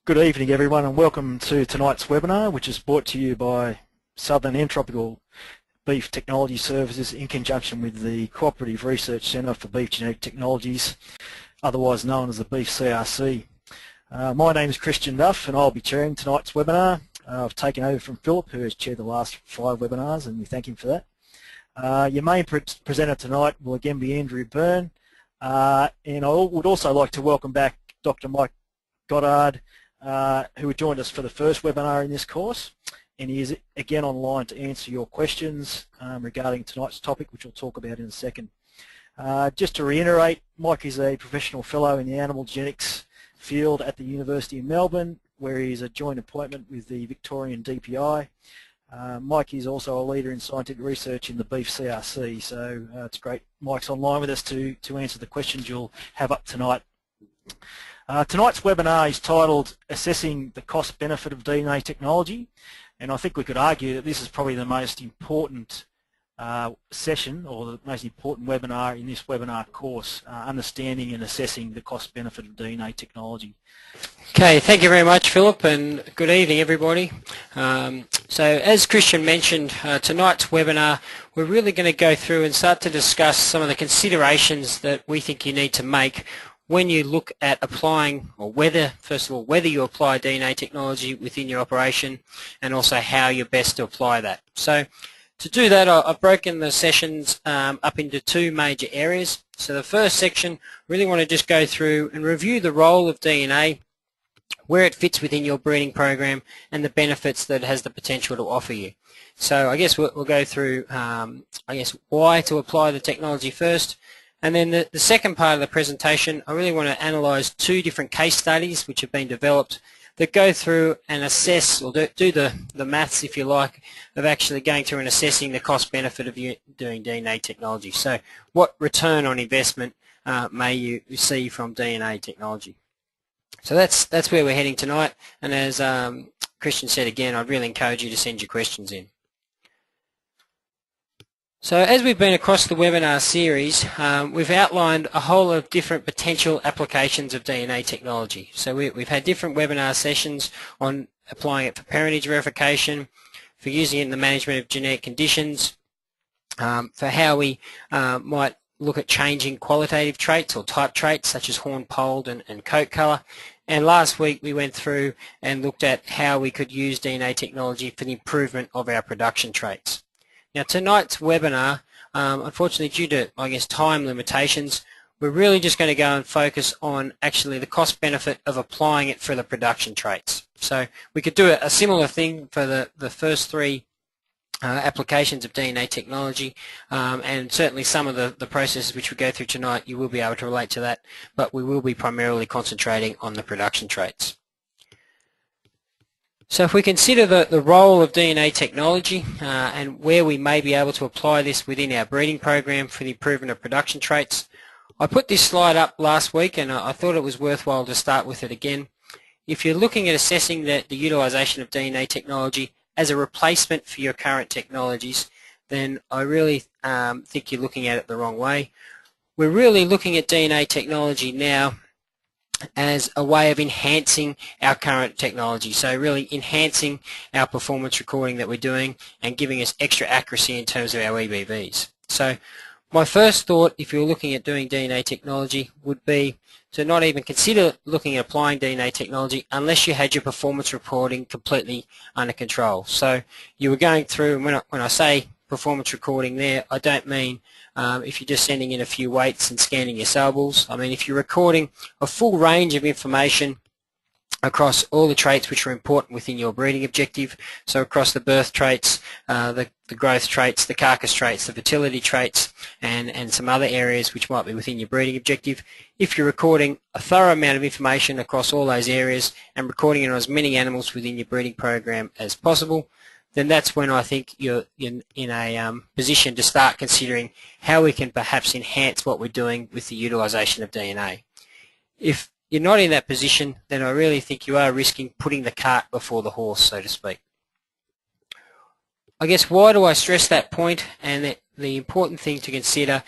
Good evening everyone and welcome to tonight's webinar, which is brought to you by Southern Entropical Beef Technology Services in conjunction with the Cooperative Research Centre for Beef Genetic Technologies, otherwise known as the Beef CRC. My name is Christian Duff and I'll be chairing tonight's webinar. I've taken over from Philip, who has chaired the last 5 webinars, and we thank him for that. Your main presenter tonight will again be Andrew Byrne, and I would also like to welcome back Dr. Mike Goddard, who joined us for the first webinar in this course, and he is again online to answer your questions regarding tonight's topic, which we'll talk about in a second. Just to reiterate, Mike is a professional fellow in the animal genetics field at the University of Melbourne, where he is a joint appointment with the Victorian DPI. Mike is also a leader in scientific research in the beef CRC, so it's great Mike's online with us to answer the questions you'll have up tonight. Tonight's webinar is titled Assessing the Cost Benefit of DNA Technology, and I think we could argue that this is probably the most important session, or the most important webinar in this webinar course, understanding and assessing the cost benefit of DNA technology. Okay, thank you very much Philip, and good evening everybody. So as Christian mentioned, tonight's webinar we're really going to go through and start to discuss some of the considerations that we think you need to make when you look at applying, or whether, first of all, whether you apply DNA technology within your operation, and also how you're best to apply that. So to do that, I've broken the sessions up into 2 major areas. So the first section, really want to just go through and review the role of DNA, where it fits within your breeding program, and the benefits that it has the potential to offer you. So I guess we'll go through, why to apply the technology first. And then the second part of the presentation, I really want to analyse 2 different case studies which have been developed that go through and assess, or do the maths, if you like, of actually going through and assessing the cost benefit of you doing DNA technology. So what return on investment may you receive from DNA technology? So that's where we're heading tonight, and as Christian said again, I'd really encourage you to send your questions in. So as we've been across the webinar series, we've outlined a whole of different potential applications of DNA technology. So we've had different webinar sessions on applying it for parentage verification, for using it in the management of genetic conditions, for how we might look at changing qualitative traits or type traits such as horn, polled and coat colour. And last week we went through and looked at how we could use DNA technology for the improvement of our production traits. Now tonight's webinar, unfortunately due to, I guess, time limitations, we're really just going to go and focus on actually the cost benefit of applying it for the production traits. So we could do a similar thing for the first 3 applications of DNA technology, and certainly some of the processes which we go through tonight you will be able to relate to that, but we will be primarily concentrating on the production traits. So if we consider the role of DNA technology and where we may be able to apply this within our breeding program for the improvement of production traits, I put this slide up last week and I thought it was worthwhile to start with it again. If you're looking at assessing the utilisation of DNA technology as a replacement for your current technologies, then I really think you're looking at it the wrong way. We're really looking at DNA technology now as a way of enhancing our current technology, so really enhancing our performance recording that we're doing and giving us extra accuracy in terms of our EBVs. So my first thought, if you're looking at doing DNA technology, would be to not even consider looking at applying DNA technology unless you had your performance reporting completely under control. So you were going through, and when I say performance recording there, I don't mean if you're just sending in a few weights and scanning your saleables. I mean if you're recording a full range of information across all the traits which are important within your breeding objective, so across the birth traits, the growth traits, the carcass traits, the fertility traits, and some other areas which might be within your breeding objective. If you're recording a thorough amount of information across all those areas and recording it on as many animals within your breeding program as possible, then that's when I think you're in a position to start considering how we can perhaps enhance what we're doing with the utilisation of DNA. If you're not in that position, then I really think you are risking putting the cart before the horse, so to speak. I guess why do I stress that point, and that the important thing to consider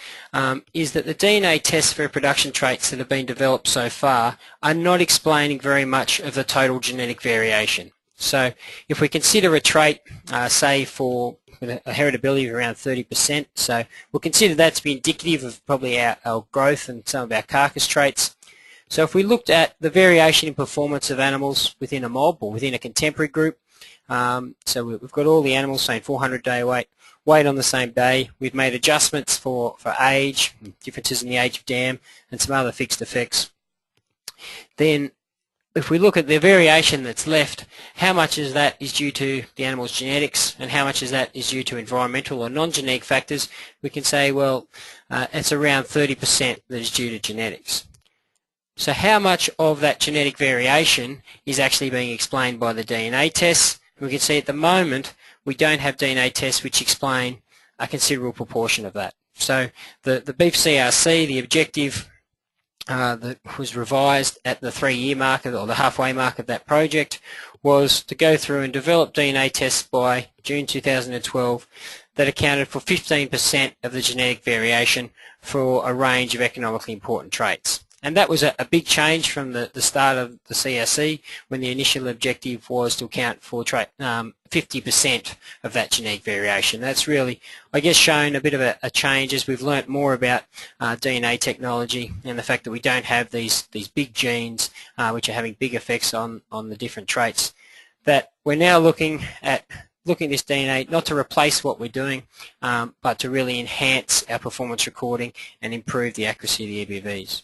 is that the DNA tests for production traits that have been developed so far are not explaining very much of the total genetic variation. So if we consider a trait, say with a heritability of around 30%, so we'll consider that to be indicative of probably our growth and some of our carcass traits. So if we looked at the variation in performance of animals within a mob or within a contemporary group, so we've got all the animals saying 400-day weight on the same day. We've made adjustments for age, differences in the age of dam, and some other fixed effects. Then if we look at the variation that's left, how much of that is due to the animal's genetics and how much of that is due to environmental or non-genetic factors, we can say, well, it's around 30% that is due to genetics. So how much of that genetic variation is actually being explained by the DNA tests? We can see at the moment we don't have DNA tests which explain a considerable proportion of that. So the beef CRC, the objective that was revised at the 3-year mark or the halfway mark of that project was to go through and develop DNA tests by June 2012 that accounted for 15% of the genetic variation for a range of economically important traits. And that was a big change from the start of the CRC, when the initial objective was to account for 50% of that genetic variation. That's really, I guess, shown a bit of a change as we've learnt more about DNA technology and the fact that we don't have these big genes which are having big effects on the different traits. That we're now looking at this DNA not to replace what we're doing, but to really enhance our performance recording and improve the accuracy of the EBVs.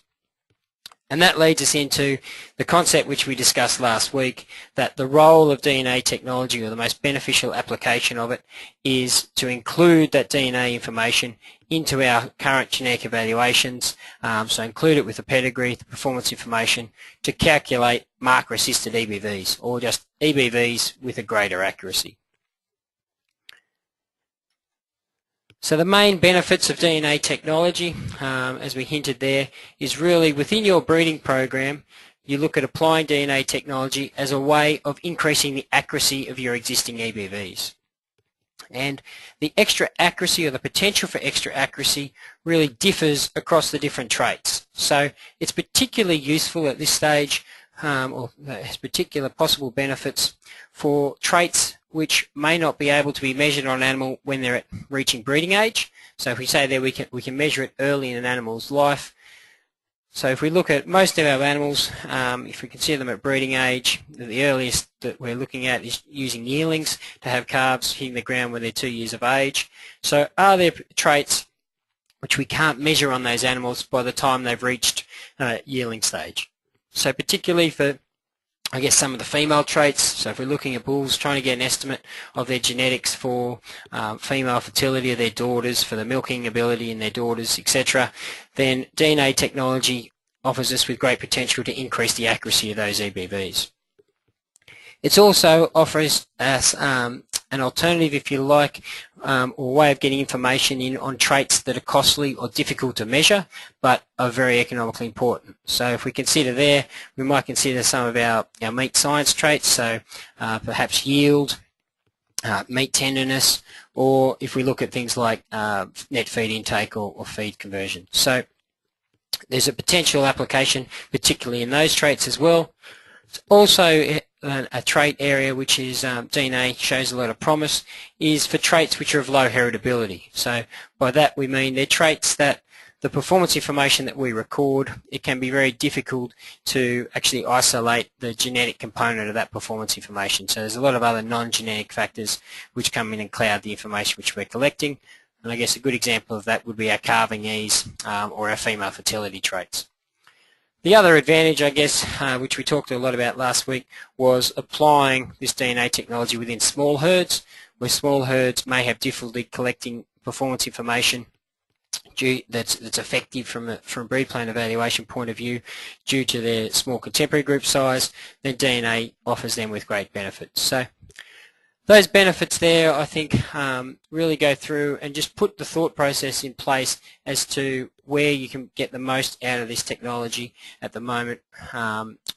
And that leads us into the concept which we discussed last week, that the role of DNA technology, or the most beneficial application of it, is to include that DNA information into our current genetic evaluations, so include it with the pedigree, the performance information, to calculate marker-assisted EBVs, or just EBVs with a greater accuracy. So the main benefits of DNA technology, as we hinted there, is really within your breeding program, you look at applying DNA technology as a way of increasing the accuracy of your existing EBVs. And the extra accuracy, or the potential for extra accuracy, really differs across the different traits. So it's particularly useful at this stage, or has particular possible benefits for traits which may not be able to be measured on an animal when they're at reaching breeding age. So if we say there we can measure it early in an animal's life. So if we look at most of our animals, if we consider them at breeding age, the earliest that we're looking at is using yearlings to have calves hitting the ground when they're 2 years of age. So are there traits which we can't measure on those animals by the time they've reached yearling stage? So particularly for, I guess, some of the female traits, so if we're looking at bulls, trying to get an estimate of their genetics for female fertility of their daughters, for the milking ability in their daughters, etc., then DNA technology offers us with great potential to increase the accuracy of those EBVs. It also offers us an alternative, if you like, or way of getting information in on traits that are costly or difficult to measure, but are very economically important. So if we consider there, we might consider some of our meat science traits, so perhaps yield, meat tenderness, or if we look at things like net feed intake or feed conversion. So there's a potential application, particularly in those traits as well. It's also a trait area which is DNA shows a lot of promise, is for traits which are of low heritability. So by that we mean they're traits that the performance information that we record, it can be very difficult to actually isolate the genetic component of that performance information. So there's a lot of other non-genetic factors which come in and cloud the information which we're collecting. And I guess a good example of that would be our calving ease or our female fertility traits. The other advantage, I guess, which we talked a lot about last week, was applying this DNA technology within small herds, where small herds may have difficulty collecting performance information that's effective from a breed plan evaluation point of view due to their small contemporary group size. Then DNA offers them with great benefits. So those benefits there, I think, really go through and just put the thought process in place as to where you can get the most out of this technology at the moment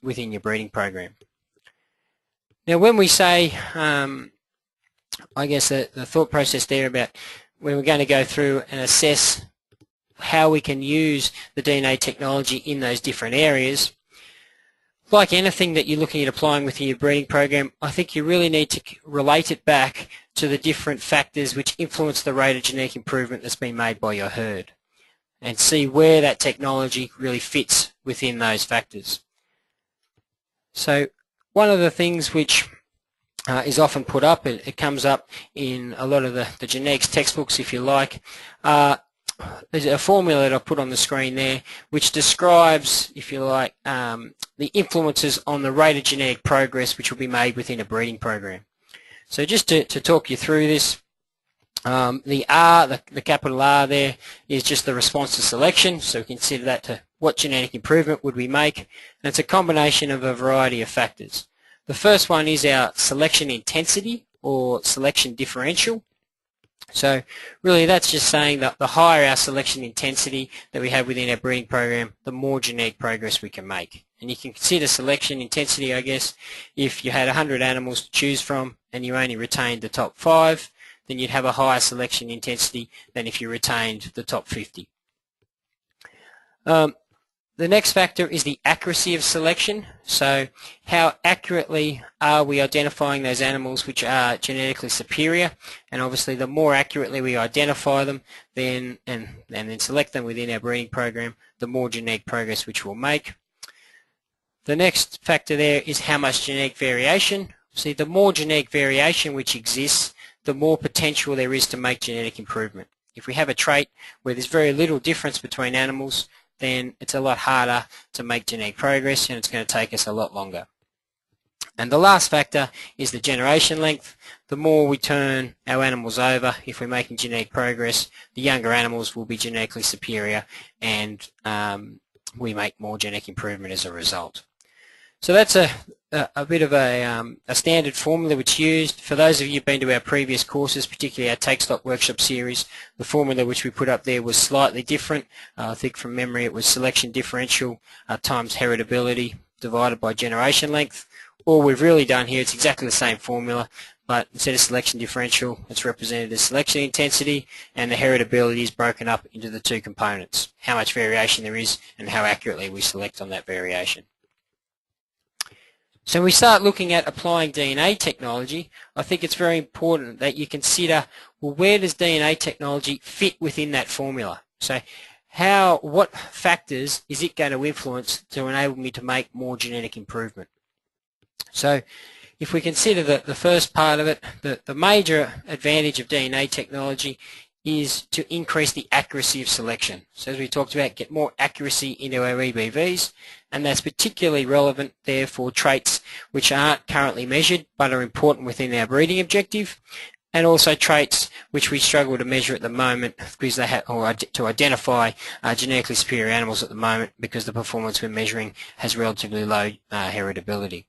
within your breeding program. Now, when we say I guess the thought process there about when we're going to go through and assess how we can use the DNA technology in those different areas. Like anything that you're looking at applying within your breeding program, I think you really need to relate it back to the different factors which influence the rate of genetic improvement that's been made by your herd, and see where that technology really fits within those factors. So one of the things which is often put up, it comes up in a lot of the genetics textbooks, if you like, there's a formula that I put on the screen there which describes, if you like, the influences on the rate of genetic progress which will be made within a breeding program. So just to talk you through this, the R, the capital R there, is just the response to selection, so we consider that to what genetic improvement would we make, and it's a combination of a variety of factors. The first one is our selection intensity or selection differential. So really that's just saying that the higher our selection intensity that we have within our breeding program, the more genetic progress we can make. And you can consider selection intensity, I guess, if you had 100 animals to choose from and you only retained the top 5, then you'd have a higher selection intensity than if you retained the top 50. The next factor is the accuracy of selection. So how accurately are we identifying those animals which are genetically superior? And obviously the more accurately we identify them and then select them within our breeding program, the more genetic progress which we'll make. The next factor there is how much genetic variation. See, the more genetic variation which exists, the more potential there is to make genetic improvement. If we have a trait where there's very little difference between animals, then it's a lot harder to make genetic progress and it's going to take us a lot longer. And the last factor is the generation length. The more we turn our animals over, if we're making genetic progress, the younger animals will be genetically superior and we make more genetic improvement as a result. So that's a bit of a standard formula which is used. For those of you who've been to our previous courses, particularly our Take Stock Workshop series, the formula which we put up there was slightly different. I think from memory it was selection differential times heritability divided by generation length. All we've really done here, it's exactly the same formula, but instead of selection differential, it's represented as selection intensity, and the heritability is broken up into the two components, how much variation there is and how accurately we select on that variation. So when we start looking at applying DNA technology, I think it's very important that you consider, well, where does DNA technology fit within that formula? So what factors is it going to influence to enable me to make more genetic improvement? So if we consider the first part of it, the major advantage of DNA technology is to increase the accuracy of selection. So as we talked about, get more accuracy into our EBVs, and that's particularly relevant there for traits which aren't currently measured but are important within our breeding objective, and also traits which we struggle to measure at the moment because they have, or to identify genetically superior animals at the moment because the performance we're measuring has relatively low heritability.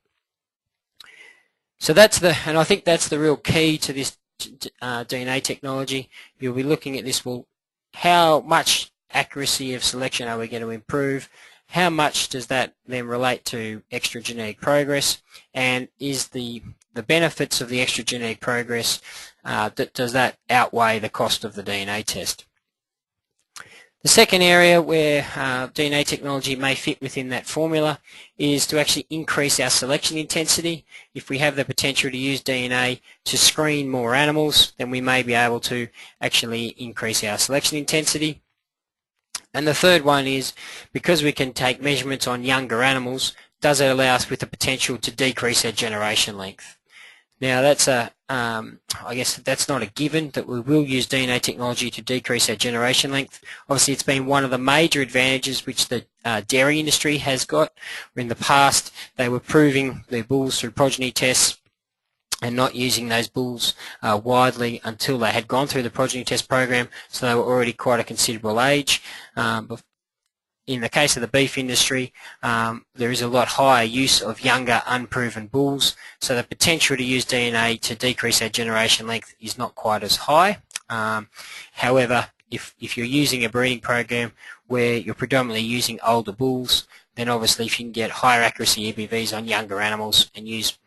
So and I think that's the real key to this DNA technology. You'll be looking at this, well, how much accuracy of selection are we going to improve? How much does that then relate to extra genetic progress? And is the benefits of the extra genetic progress, does that outweigh the cost of the DNA test? The second area where DNA technology may fit within that formula is to actually increase our selection intensity. If we have the potential to use DNA to screen more animals, then we may be able to actually increase our selection intensity. And the third one is, because we can take measurements on younger animals, does it allow us with the potential to decrease our generation length? Now that's I guess that's not a given that we will use DNA technology to decrease our generation length. Obviously it's been one of the major advantages which the dairy industry has got. In the past they were proving their bulls through progeny tests and not using those bulls widely until they had gone through the progeny test program, so they were already quite a considerable age. In the case of the beef industry, there is a lot higher use of younger, unproven bulls, so the potential to use DNA to decrease our generation length is not quite as high. However, if you're using a breeding program where you're predominantly using older bulls, then obviously if you can get higher accuracy EBVs on younger animals and use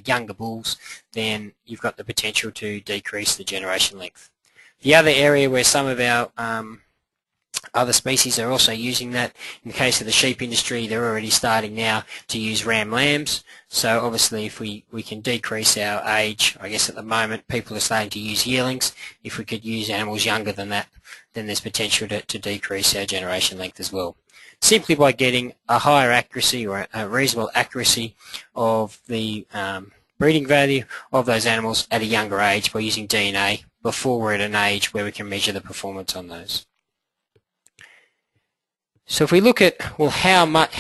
younger bulls, then you've got the potential to decrease the generation length. The other area where some of our other species are also using that, in the case of the sheep industry, they're already starting now to use ram lambs. So obviously if we can decrease our age, I guess at the moment people are starting to use yearlings. If we could use animals younger than that, then there's potential to decrease our generation length as well, simply by getting a higher accuracy or a reasonable accuracy of the breeding value of those animals at a younger age by using DNA before we're at an age where we can measure the performance on those. So if we look at, well, how much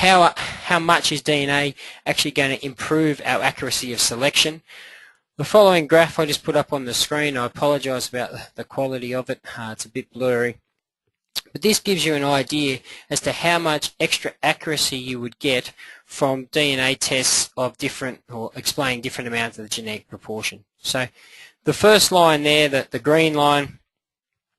is DNA actually going to improve our accuracy of selection? The following graph I just put up on the screen, I apologise about the quality of it, it's a bit blurry. But this gives you an idea as to how much extra accuracy you would get from DNA tests of different, or explaining different amounts of the genetic proportion. So the first line there, the green line,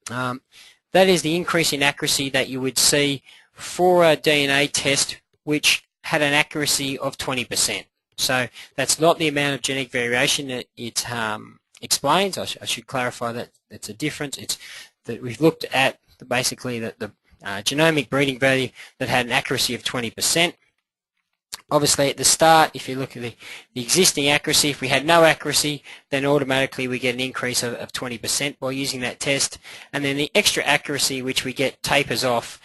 that is the increase in accuracy that you would see for a DNA test which had an accuracy of 20%. So that's not the amount of genetic variation that it explains. I should clarify that it's a difference. It's that we've looked at basically the genomic breeding value that had an accuracy of 20%. Obviously at the start, if you look at the existing accuracy, if we had no accuracy, then automatically we get an increase of 20% by using that test. And then the extra accuracy which we get tapers off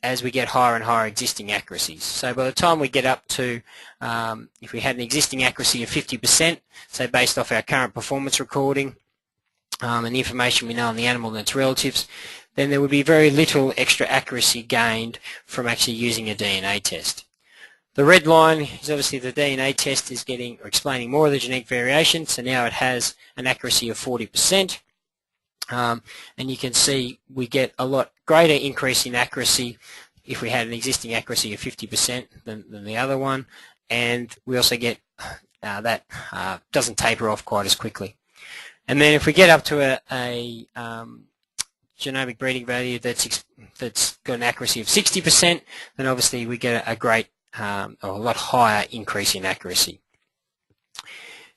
as we get higher and higher existing accuracies. So by the time we get up to, if we had an existing accuracy of 50%, so based off our current performance recording and the information we know on the animal and its relatives, then there would be very little extra accuracy gained from actually using a DNA test. The red line is obviously the DNA test is getting or explaining more of the genetic variation, so now it has an accuracy of 40%. And you can see we get a lot greater increase in accuracy if we had an existing accuracy of 50% than the other one, and we also get that doesn't taper off quite as quickly. And then if we get up to a genomic breeding value that's got an accuracy of 60%, then obviously we get a great or a lot higher increase in accuracy.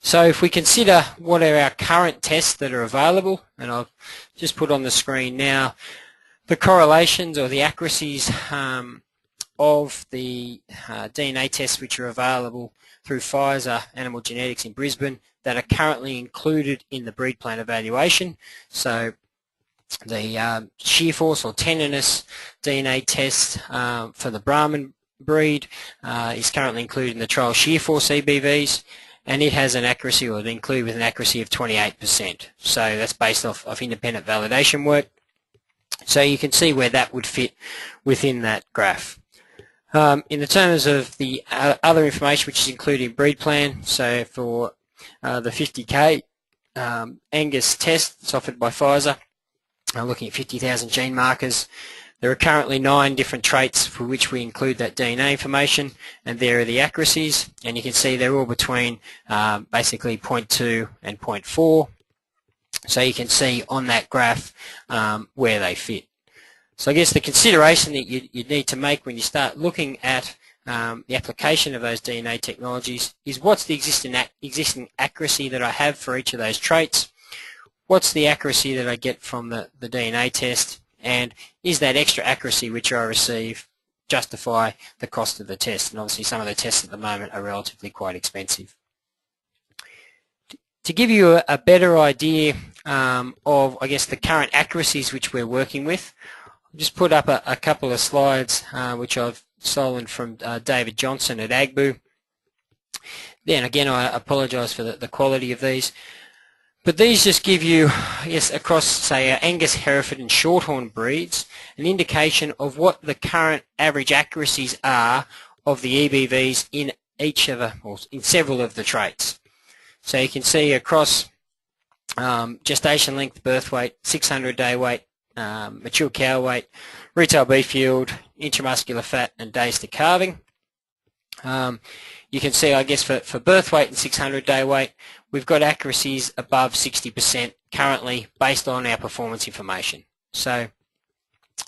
So if we consider what are our current tests that are available, and I'll just put on the screen now the correlations or the accuracies of the DNA tests which are available through Pfizer Animal Genetics in Brisbane that are currently included in the breed plan evaluation. So the shear force or tenderness DNA test for the Brahman breed is currently included in the trial shear force EBVs, and it has an accuracy, or included with an accuracy of 28%. So that's based off of independent validation work. So you can see where that would fit within that graph. In the terms of the other information which is included in breed plan, so for the 50K Angus test that's offered by Pfizer, looking at 50,000 gene markers, there are currently 9 different traits for which we include that DNA information, and there are the accuracies, and you can see they're all between basically 0.2 and 0.4. So you can see on that graph where they fit. So I guess the consideration that you need to make when you start looking at the application of those DNA technologies is what's the existing accuracy that I have for each of those traits, what's the accuracy that I get from the DNA test, and is that extra accuracy which I receive justify the cost of the test? And obviously some of the tests at the moment are relatively quite expensive. To give you a better idea of, I guess, the current accuracies which we're working with, I'll just put up a couple of slides which I've stolen from David Johnson at AGBU. Then again, I apologise for the quality of these. But these just give you, yes, across, say, our Angus, Hereford and Shorthorn breeds, an indication of what the current average accuracies are of the EBVs in each of or in several of the traits. So you can see across gestation length, birth weight, 600-day weight, mature cow weight, retail beef yield, intramuscular fat and days to calving. You can see, I guess, for birth weight and 600-day weight, we've got accuracies above 60% currently based on our performance information. So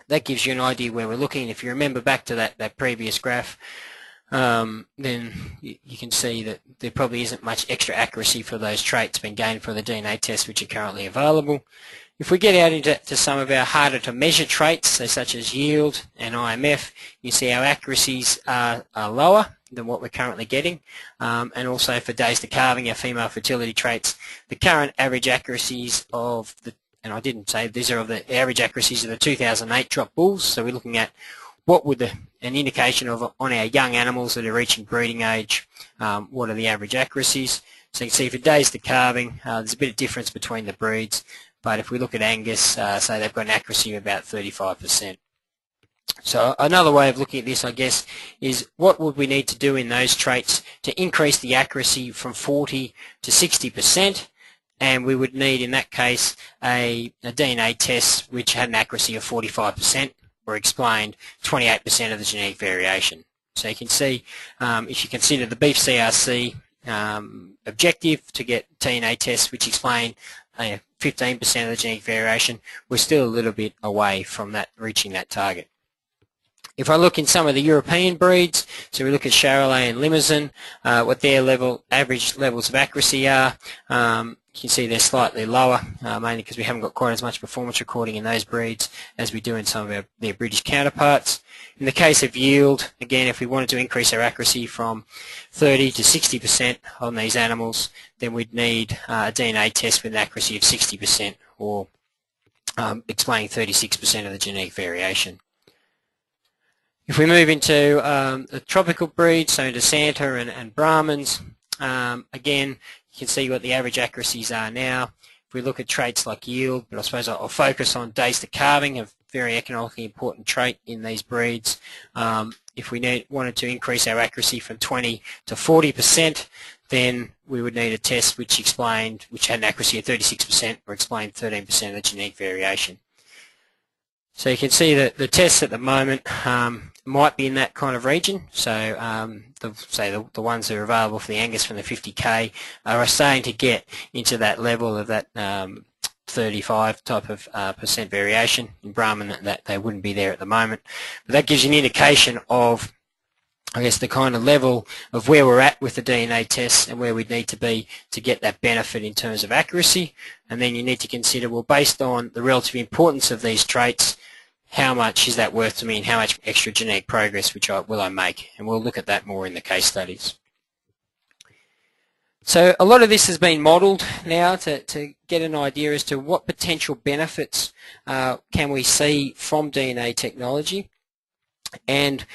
that gives you an idea where we're looking. If you remember back to that previous graph, then you can see that there probably isn't much extra accuracy for those traits being gained for the DNA tests which are currently available. If we get out into some of our harder to measure traits, so such as yield and IMF, you see our accuracies are lower than what we're currently getting. And also for days to calving, our female fertility traits, the current average accuracies of the, and I didn't say these are of the average accuracies of the 2008 drop bulls, so we're looking at what would an indication of on our young animals that are reaching breeding age, what are the average accuracies. So you can see for days to calving, there's a bit of difference between the breeds. But if we look at Angus, say they've got an accuracy of about 35%. So another way of looking at this, I guess, is what would we need to do in those traits to increase the accuracy from 40 to 60%? And we would need, in that case, a DNA test which had an accuracy of 45% or explained 28% of the genetic variation. So you can see, if you consider the beef CRC objective to get DNA tests which explain 15% of the genetic variation, we're still a little bit away from that, reaching that target. If I look in some of the European breeds, so we look at Charolais and Limousin, what their average levels of accuracy are, you can see they're slightly lower, mainly because we haven't got quite as much performance recording in those breeds as we do in some of their British counterparts. In the case of yield, again, if we wanted to increase our accuracy from 30 to 60% on these animals, then we'd need a DNA test with an accuracy of 60% or explaining 36% of the genetic variation. If we move into the tropical breeds, so into Santa and Brahmins, again, you can see what the average accuracies are now. If we look at traits like yield, but I suppose I'll focus on days to calving, a very economically important trait in these breeds. If we wanted to increase our accuracy from 20 to 40%, then we would need a test which had an accuracy of 36% or explained 13% of the genetic variation. So you can see that the tests at the moment might be in that kind of region. So the ones that are available for the Angus from the 50K are starting to get into that level of that 35 type of percent variation. In Brahman, that they wouldn't be there at the moment. But that gives you an indication of, I guess, the kind of level of where we're at with the DNA tests and where we'd need to be to get that benefit in terms of accuracy. And then you need to consider, well, based on the relative importance of these traits, how much is that worth to me and how much extra genetic progress will I make? And we'll look at that more in the case studies. So a lot of this has been modelled now to get an idea as to what potential benefits can we see from DNA technology. And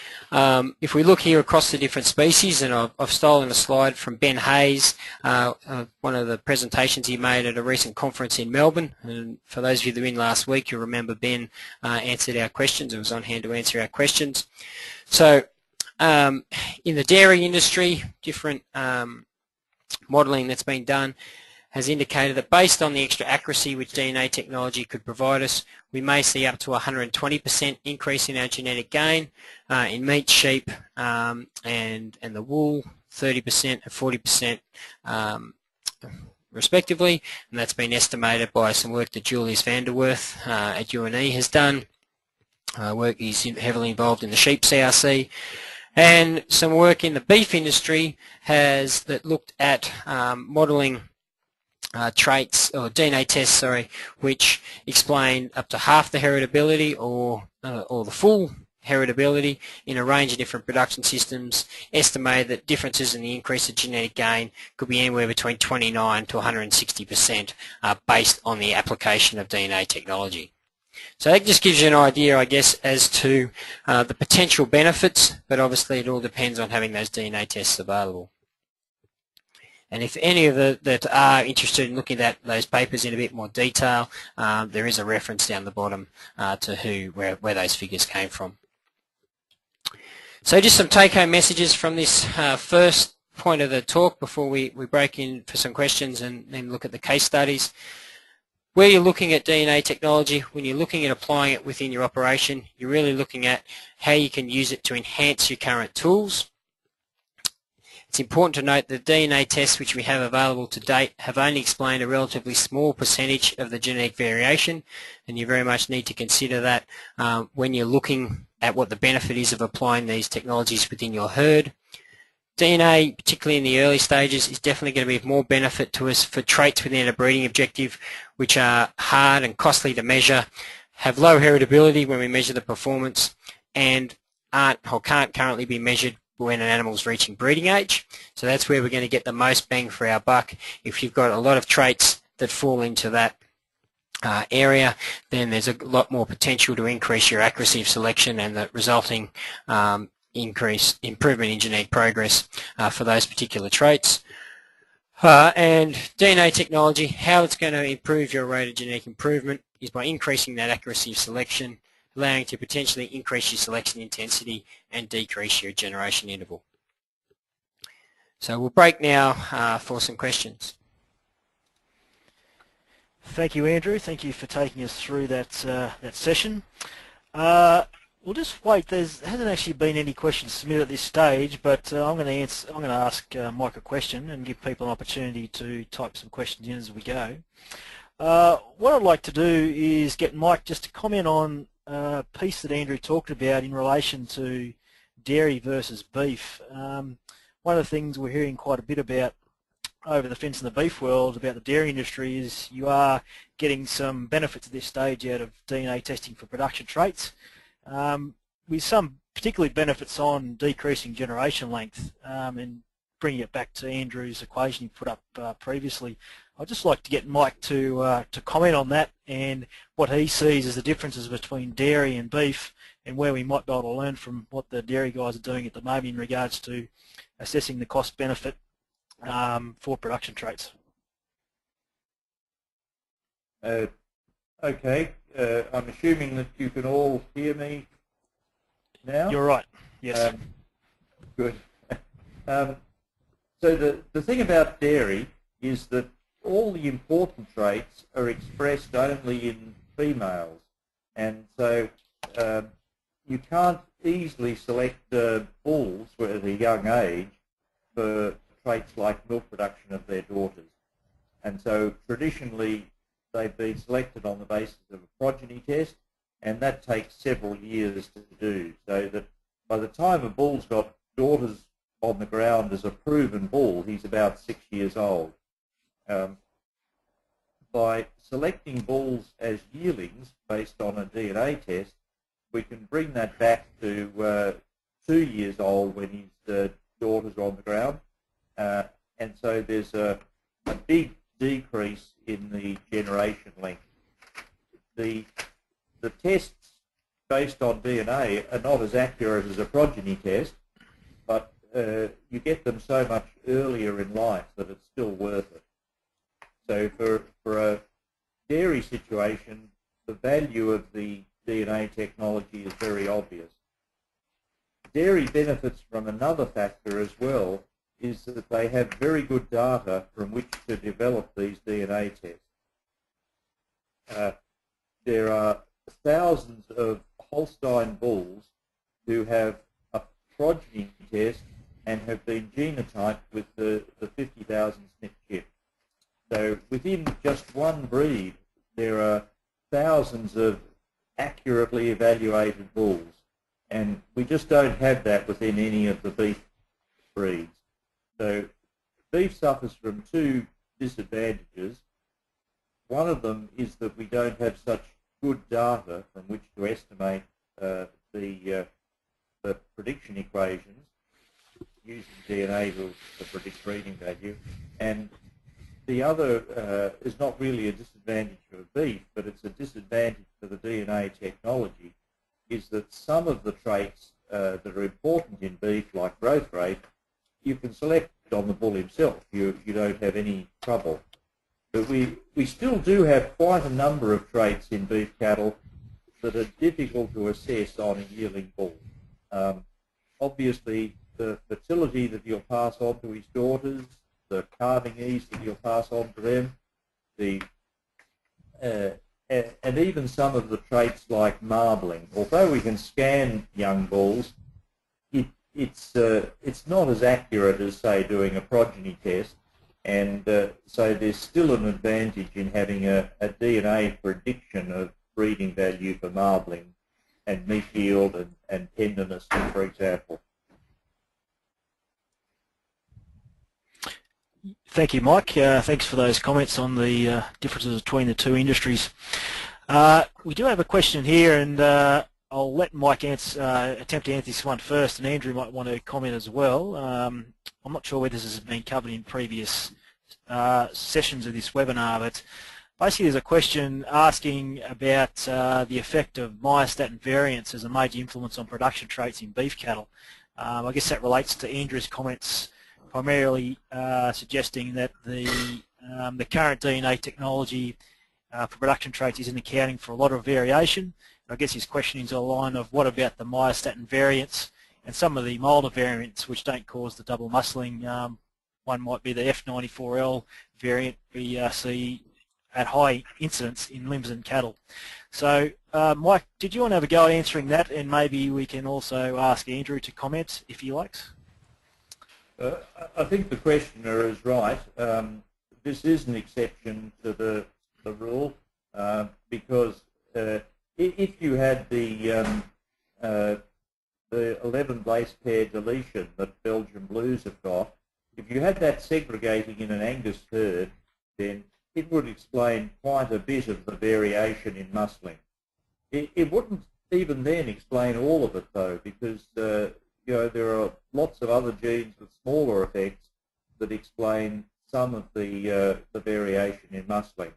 if we look here across the different species, and I've stolen a slide from Ben Hayes, one of the presentations he made at a recent conference in Melbourne. And for those of you that were in last week, you'll remember Ben answered our questions. It was on hand to answer our questions. So in the dairy industry, different modelling that's been done has indicated that based on the extra accuracy which DNA technology could provide us, we may see up to 120% increase in our genetic gain in meat, sheep, and the wool, 30% and 40% respectively, and that's been estimated by some work that Julius Vanderwerth at UNE has done. He's heavily involved in the sheep CRC. And some work in the beef industry that looked at modelling traits or DNA tests, which explain up to half the heritability or the full heritability in a range of different production systems, estimated that differences in the increase of genetic gain could be anywhere between 29 to 160% based on the application of DNA technology. So that just gives you an idea, I guess, as to the potential benefits, but obviously it all depends on having those DNA tests available. And if any of that are interested in looking at those papers in a bit more detail, there is a reference down the bottom to where those figures came from. So just some take-home messages from this first point of the talk before we break in for some questions and then look at the case studies. Where you're looking at DNA technology, when you're looking at applying it within your operation, you're really looking at how you can use it to enhance your current tools. It's important to note that the DNA tests which we have available to date have only explained a relatively small percentage of the genetic variation, and you very much need to consider that when you're looking at what the benefit is of applying these technologies within your herd. DNA, particularly in the early stages, is definitely going to be of more benefit to us for traits within a breeding objective which are hard and costly to measure, have low heritability when we measure the performance, and aren't or can't currently be measured when an animal's reaching breeding age. So that's where we're going to get the most bang for our buck. If you've got a lot of traits that fall into that area, then there's a lot more potential to increase your accuracy of selection and the resulting improvement in genetic progress for those particular traits. And DNA technology, how it's going to improve your rate of genetic improvement is by increasing that accuracy of selection, allowing you to potentially increase your selection intensity and decrease your generation interval. So we'll break now for some questions. Thank you, Andrew. Thank you for taking us through that session. We'll just wait. There hasn't actually been any questions submitted at this stage, but I'm going to ask Mike a question and give people an opportunity to type some questions in as we go. What I'd like to do is get Mike just to comment on a piece that Andrew talked about in relation to dairy versus beef. One of the things we're hearing quite a bit about over the fence in the beef world about the dairy industry is you are getting some benefits at this stage out of DNA testing for production traits, with some particularly benefits on decreasing generation length, and bringing it back to Andrew's equation he put up previously. I'd just like to get Mike to comment on that and what he sees as the differences between dairy and beef and where we might be able to learn from what the dairy guys are doing at the moment in regards to assessing the cost benefit for production traits. Okay, I'm assuming that you can all hear me now? You're right, yes. Good. So the thing about dairy is that all the important traits are expressed only in females, and so you can't easily select bulls at a young age for traits like milk production of their daughters. And so traditionally they've been selected on the basis of a progeny test, and that takes several years to do, so that by the time a bull's got daughters on the ground as a proven bull, he's about 6 years old. By selecting bulls as yearlings based on a DNA test, we can bring that back to 2 years old when his daughters are on the ground, and so there's a big decrease in the generation length. The tests based on DNA are not as accurate as a progeny test, but you get them so much earlier in life that it's still worth it. So for a dairy situation, the value of the DNA technology is very obvious. Dairy benefits from another factor as well, is that they have very good data from which to develop these DNA tests. There are thousands of Holstein bulls who have a progeny test and have been genotyped with the 50,000 SNP chip. So within just one breed, there are thousands of accurately evaluated bulls, and we just don't have that within any of the beef breeds. So beef suffers from two disadvantages. One of them is that we don't have such good data from which to estimate the prediction equations using DNA to predict breeding value, and the other is not really a disadvantage for beef, but it's a disadvantage for the DNA technology, is that some of the traits that are important in beef, like growth rate, you can select on the bull himself. You don't have any trouble. But we still do have quite a number of traits in beef cattle that are difficult to assess on a yearling bull. Obviously, the fertility that you'll pass on to his daughters, the calving ease that you'll pass on to them, and even some of the traits like marbling. Although we can scan young bulls, it's not as accurate as, say, doing a progeny test, and so there's still an advantage in having a DNA prediction of breeding value for marbling and meat yield and tenderness, for example. Thank you, Mike. Thanks for those comments on the differences between the two industries. We do have a question here, and I'll let Mike attempt to answer this one first, and Andrew might want to comment as well. I'm not sure whether this has been covered in previous sessions of this webinar, but basically there's a question asking about the effect of myostatin variants as a major influence on production traits in beef cattle. I guess that relates to Andrew's comments, primarily suggesting that the current DNA technology for production traits isn't accounting for a lot of variation. I guess his question is a line of what about the myostatin variants and some of the milder variants which don't cause the double muscling. One might be the F94L variant we see at high incidence in limbs and cattle. So Mike, did you want to have a go at answering that, and maybe we can also ask Andrew to comment if he likes? I think the questioner is right. This is an exception to the rule because if you had the 11 base pair deletion that Belgian Blues have got, if you had that segregating in an Angus herd, then it would explain quite a bit of the variation in muscling. It wouldn't even then explain all of it though, because you know, there are lots of other genes with smaller effects that explain some of the variation in muscling.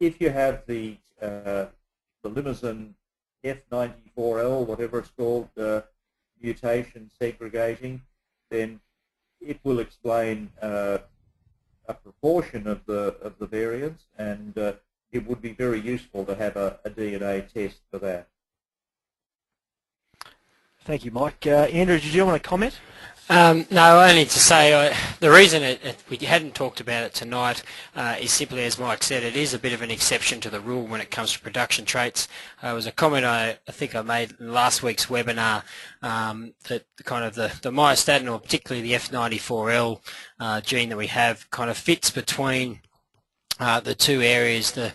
If you have the limousin F94L, whatever it's called, mutation segregating, then it will explain a proportion of the variance, and it would be very useful to have a DNA test for that. Thank you, Mike. Andrew, did you want to comment? No, only to say the reason we hadn't talked about it tonight is simply, as Mike said, it is a bit of an exception to the rule when it comes to production traits. It was a comment I think I made in last week's webinar that kind of the myostatin, or particularly the F94L gene that we have, kind of fits between the two areas, the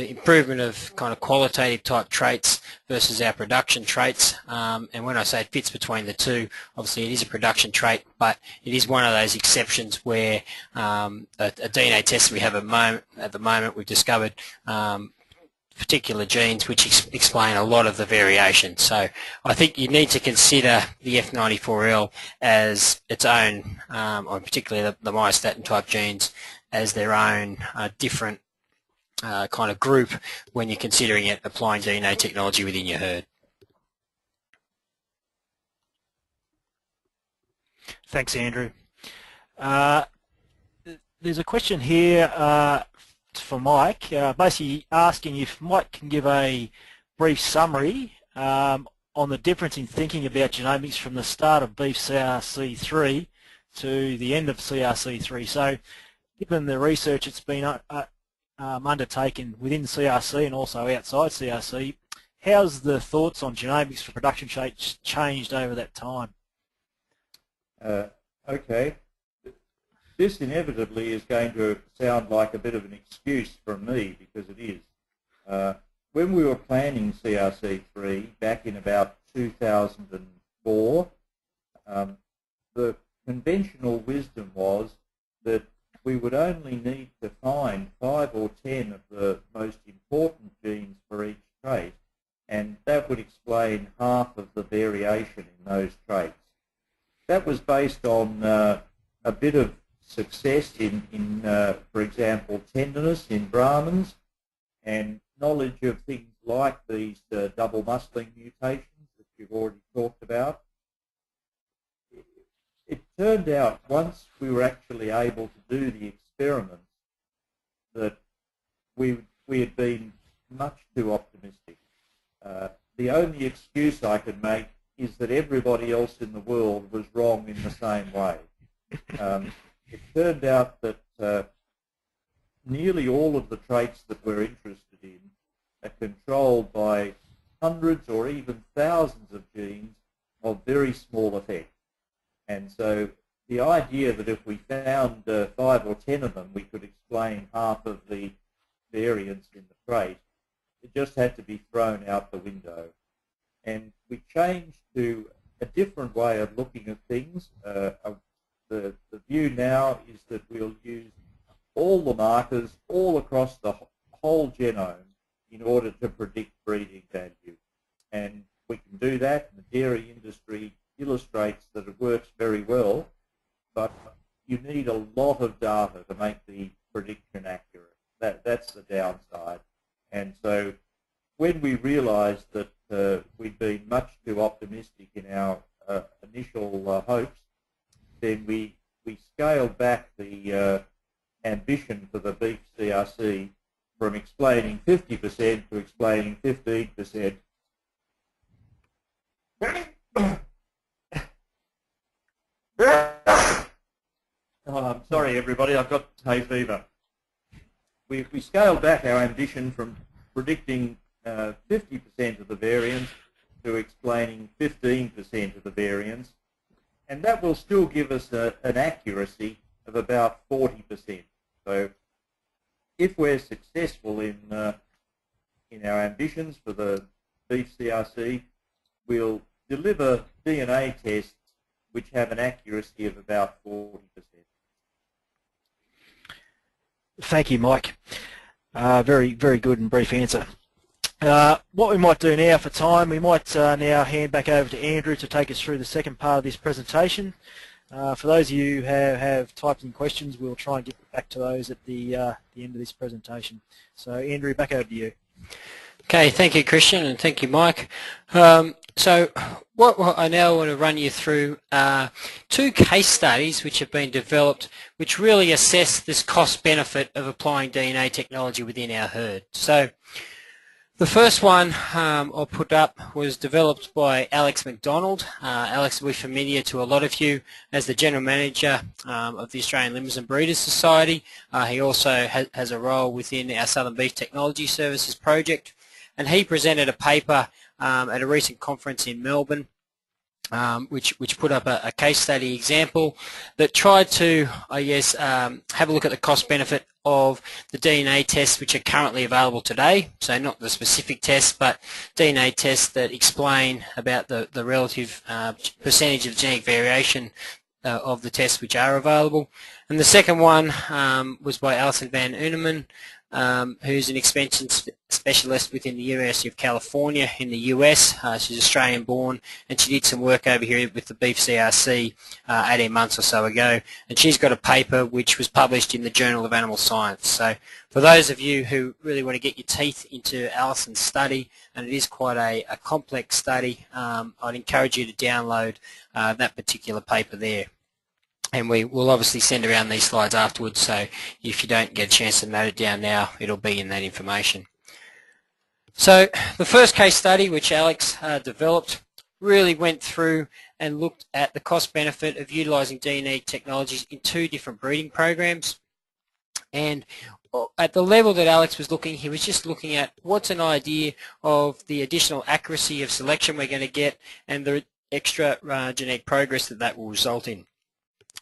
improvement of kind of qualitative type traits versus our production traits. And when I say it fits between the two, obviously it is a production trait, but it is one of those exceptions where a DNA test we have at the moment we've discovered particular genes which explain a lot of the variation. So I think you need to consider the F94L as its own, or particularly the myostatin type genes, as their own different kind of group when you're considering it applying DNA technology within your herd. Thanks, Andrew. There's a question here for Mike, basically asking if Mike can give a brief summary on the difference in thinking about genomics from the start of beef CRC3 to the end of CRC3. So, given the research that's been undertaken within CRC and also outside CRC, how's the thoughts on genomics for production traits changed over that time? Okay. This inevitably is going to sound like a bit of an excuse from me, because it is. When we were planning CRC3 back in about 2004, the conventional wisdom was that we would only need to find 5 or 10 of the most important genes for each trait, and that would explain half of the variation in those traits. That was based on a bit of success in for example, tenderness in Brahmins, and knowledge of things like these double muscling mutations that you've already talked about. It turned out, once we were actually able to do the experiments, that we had been much too optimistic. The only excuse I could make is that everybody else in the world was wrong in the same way. It turned out that nearly all of the traits that we're interested in are controlled by hundreds or even thousands of genes of very small effect. And so the idea that if we found 5 or 10 of them, we could explain half of the variance in the trait, it just had to be thrown out the window. And we changed to a different way of looking at things. The view now is that we'll use all the markers all across the whole genome in order to predict breeding value. And we can do that, and the dairy industry illustrates that it works very well, but you need a lot of data to make the prediction accurate. That's the downside. And so when we realised that we'd been much too optimistic in our initial hopes, then we scaled back the ambition for the beef CRC from explaining 50% to explaining 15%. Oh, I'm sorry, everybody, I've got hay fever. We scaled back our ambition from predicting 50% of the variance to explaining 15% of the variance, and that will still give us an accuracy of about 40%. So if we're successful in our ambitions for the beef CRC, we'll deliver DNA tests which have an accuracy of about 40%. Thank you, Mike. Very, very good and brief answer. What we might do now for time, we might now hand back over to Andrew to take us through the second part of this presentation. For those of you who have typed in questions, we'll try and get back to those at the end of this presentation. So, Andrew, back over to you. Okay, thank you, Christian, and thank you, Mike. So what I now want to run you through are 2 case studies which have been developed which really assess this cost-benefit of applying DNA technology within our herd. So the first one I'll put up was developed by Alex McDonald. Alex will be familiar to a lot of you as the General Manager of the Australian Limbers and Breeders Society. He also has a role within our Southern Beef Technology Services project, and he presented a paper at a recent conference in Melbourne which put up a case study example that tried to, I guess, have a look at the cost benefit of the DNA tests which are currently available today. So not the specific tests, but DNA tests that explain about the relative percentage of genetic variation of the tests which are available. And the second one was by Alison van Uneman, who's an expansion specialist within the University of California in the US. She's Australian born, and she did some work over here with the beef CRC 18 months or so ago, and she's got a paper which was published in the Journal of Animal Science. So for those of you who really want to get your teeth into Alison's study, and it is quite a complex study, I'd encourage you to download that particular paper there. And we will obviously send around these slides afterwards, so if you don't get a chance to note it down now, it'll be in that information. So the first case study which Alex developed really went through and looked at the cost benefit of utilising DNA technologies in 2 different breeding programs. And at the level that Alex was looking, he was just looking at what's an idea of the additional accuracy of selection we're going to get and the extra genetic progress that will result in.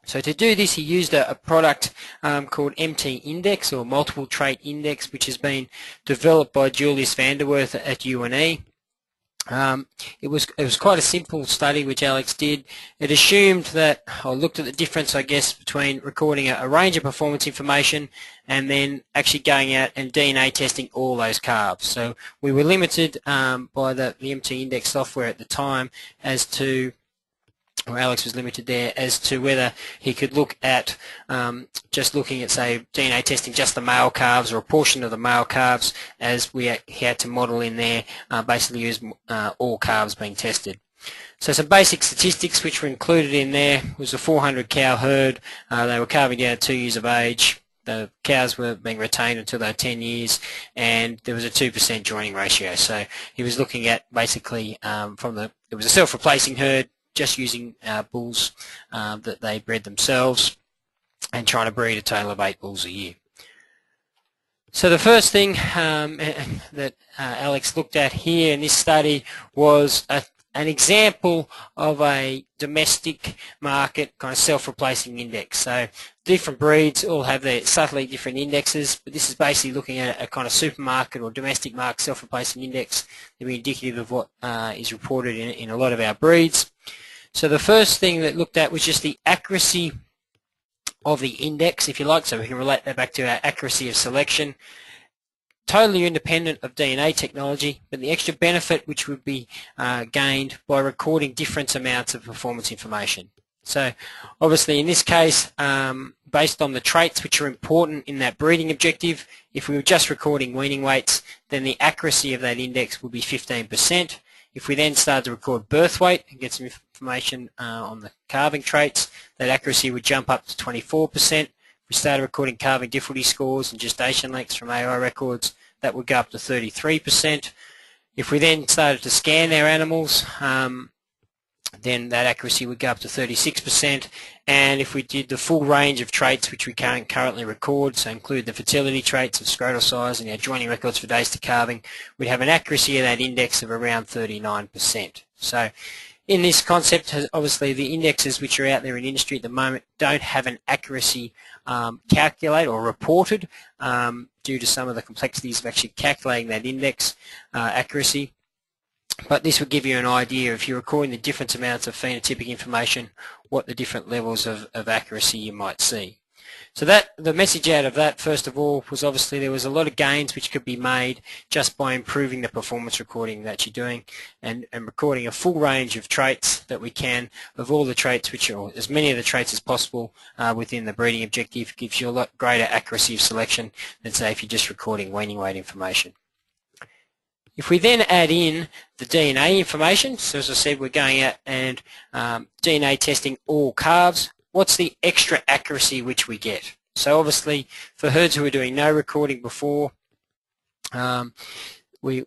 So to do this, he used a product called MT Index, or Multiple Trait Index, which has been developed by Julius Vanderwerth at UNE. It was quite a simple study which Alex did. It assumed that, or looked at the difference, I guess, between recording a range of performance information and then actually going out and DNA testing all those calves. So we were limited by the MT Index software at the time as to, or Alex was limited there as to whether he could look at just looking at, say, DNA testing just the male calves or a portion of the male calves, as he had to model in there, basically use all calves being tested. So some basic statistics which were included in there was a 400 cow herd. They were calving down at 2 years of age. The cows were being retained until they were 10 years, and there was a 2% joining ratio. So he was looking at basically it was a self-replacing herd, just using bulls that they bred themselves, and trying to breed a total of 8 bulls a year. So the first thing that Alex looked at here in this study was an example of a domestic market kind of self-replacing index. So different breeds all have their subtly different indexes, but this is basically looking at a kind of supermarket or domestic market self-replacing index to be indicative of what is reported in a lot of our breeds. So the first thing that looked at was just the accuracy of the index, if you like, so we can relate that back to our accuracy of selection. Totally independent of DNA technology, but the extra benefit which would be gained by recording different amounts of performance information. So obviously in this case, based on the traits which are important in that breeding objective, if we were just recording weaning weights, then the accuracy of that index would be 15%. If we then start to record birth weight and get some information on the calving traits, that accuracy would jump up to 24%. If we started recording calving difficulty scores and gestation lengths from ABRI records, that would go up to 33%. If we then started to scan their animals, then that accuracy would go up to 36%. And if we did the full range of traits which we can't currently record, so include the fertility traits of scrotal size and our joining records for days to calving, we'd have an accuracy of that index of around 39%. So in this concept, obviously the indexes which are out there in industry at the moment don't have an accuracy calculated or reported due to some of the complexities of actually calculating that index accuracy. But this would give you an idea, if you're recording the different amounts of phenotypic information, what the different levels of accuracy you might see. So the message out of that, first of all, was obviously there was a lot of gains which could be made just by improving the performance recording that you're doing and recording a full range of traits that we can, of all the traits, which are as many of the traits as possible within the breeding objective, gives you a lot greater accuracy of selection than, say, if you're just recording weaning weight information. If we then add in the DNA information, so as I said, we're going out and DNA testing all calves, what's the extra accuracy which we get? So obviously for herds who are doing no recording before, we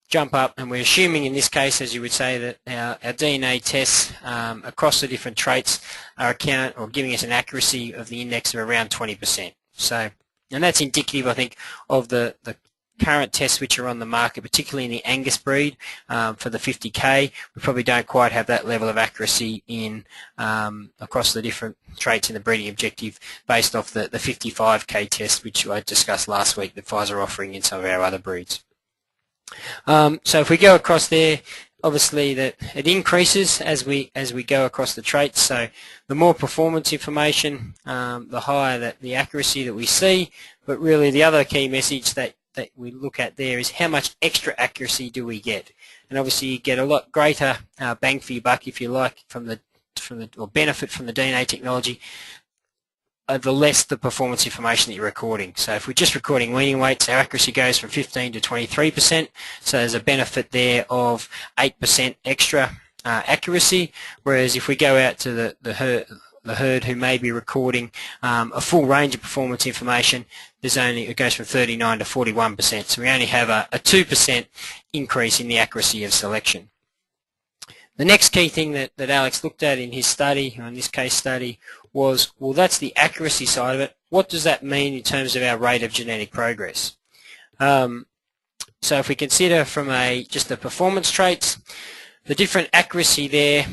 jump up and we're assuming in this case, as you would say, that our DNA tests across the different traits are giving us an accuracy of the index of around 20%. So, and that's indicative, I think, of the current tests which are on the market, particularly in the Angus breed for the 50K. We probably don't quite have that level of accuracy in across the different traits in the breeding objective based off the 55K test which I discussed last week that Pfizer are offering in some of our other breeds. So if we go across there, obviously that it increases as we go across the traits. So the more performance information, the higher the accuracy that we see. But really the other key message that we look at there is how much extra accuracy do we get, and obviously you get a lot greater bang for your buck, if you like, or benefit from the DNA technology the less the performance information that you're recording. So if we're just recording weaning weights, our accuracy goes from 15 to 23%, so there's a benefit there of 8% extra accuracy, whereas if we go out to the herd who may be recording a full range of performance information, it goes from 39 to 41%. So we only have a 2% increase in the accuracy of selection. The next key thing that Alex looked at in his study, or in this case study, was, well, that's the accuracy side of it. What does that mean in terms of our rate of genetic progress? So if we consider from just the performance traits, the different accuracy there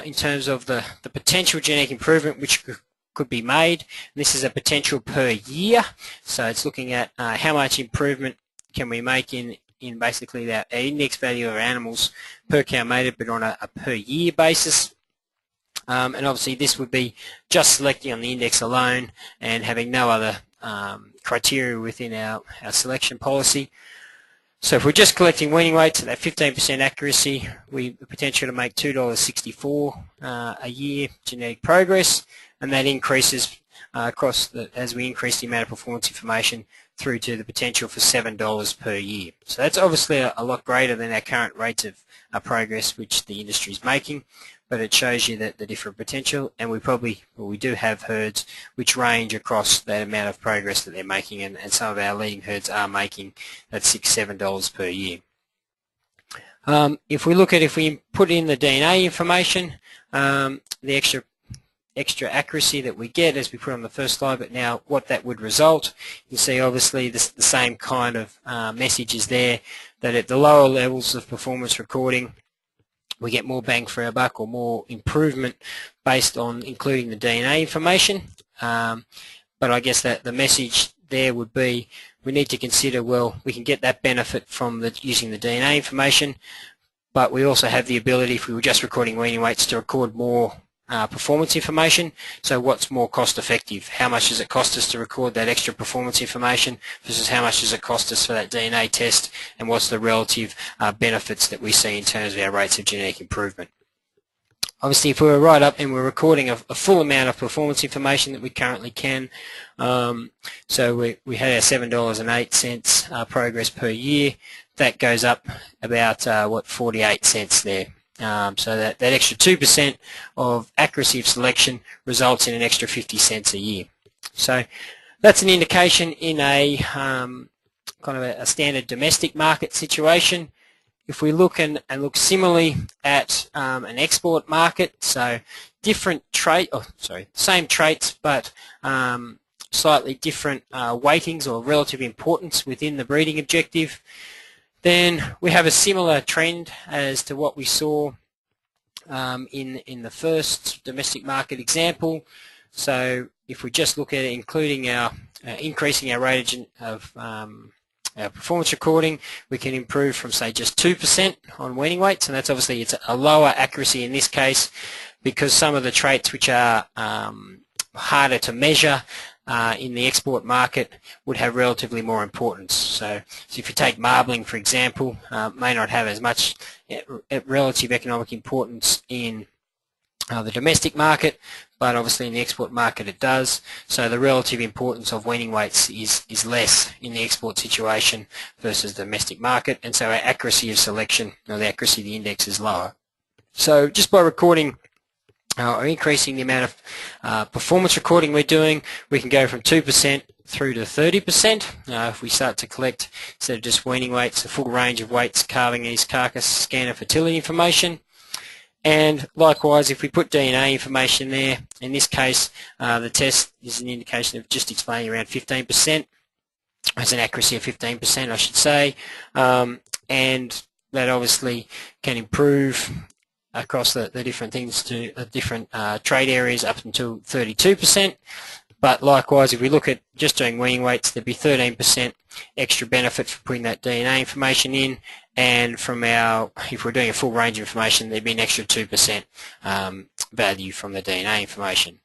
in terms of the potential genetic improvement which could be made. And this is a potential per year, so it's looking at how much improvement can we make in basically our index value of our animals per cow mated, but on a per year basis. And obviously this would be just selecting on the index alone and having no other criteria within our selection policy. So if we're just collecting weaning weights at that 15% accuracy, we have the potential to make $2.64 a year genetic progress, and that increases as we increase the amount of performance information through to the potential for $7 per year. So that's obviously a lot greater than our current rates of progress which the industry is making, but it shows you that the different potential, and we do have herds which range across that amount of progress that they're making, and some of our leading herds are making that $6-7 per year. If we put in the DNA information, the extra accuracy that we get, as we put on the first slide, but now what that would result, you see obviously the same kind of message is there, that at the lower levels of performance recording we get more bang for our buck or more improvement based on including the DNA information. But I guess that the message there would be we need to consider, well, we can get that benefit from using the DNA information, but we also have the ability, if we were just recording weaning weights, to record more performance information. So what's more cost effective? How much does it cost us to record that extra performance information versus how much does it cost us for that DNA test, and what's the relative benefits that we see in terms of our rates of genetic improvement? Obviously, if we were right up and we're recording a full amount of performance information that we currently can, so we had our $7.08 progress per year, that goes up about 48 cents there. So that extra 2% of accuracy of selection results in an extra 50 cents a year. So that's an indication in a kind of a standard domestic market situation. If we look and look similarly at an export market, so different same traits but slightly different weightings or relative importance within the breeding objective, then we have a similar trend as to what we saw in the first domestic market example. So if we just look at it, including our increasing our rate of our performance recording, we can improve from, say, just 2% on weaning weights, and that's obviously it's a lower accuracy in this case because some of the traits which are harder to measure in the export market would have relatively more importance. So if you take marbling, for example, may not have as much relative economic importance in the domestic market, but obviously in the export market it does. So the relative importance of weaning weights is less in the export situation versus the domestic market, and so our accuracy of selection, or the accuracy of the index, is lower. So just by recording or increasing the amount of performance recording we're doing, we can go from 2% through to 30%. If we start to collect, instead of just weaning weights, a full range of weights, calving ease, carcass, scanner, fertility information. And likewise, if we put DNA information there, in this case, the test is an indication of just explaining around 15%. It's an accuracy of 15%, I should say. And that obviously can improve across the different things to different trade areas up until 32%. But likewise, if we look at just doing weaning weights, there'd be 13% extra benefit for putting that DNA information in, and from if we're doing a full range of information, there'd be an extra 2% value from the DNA information.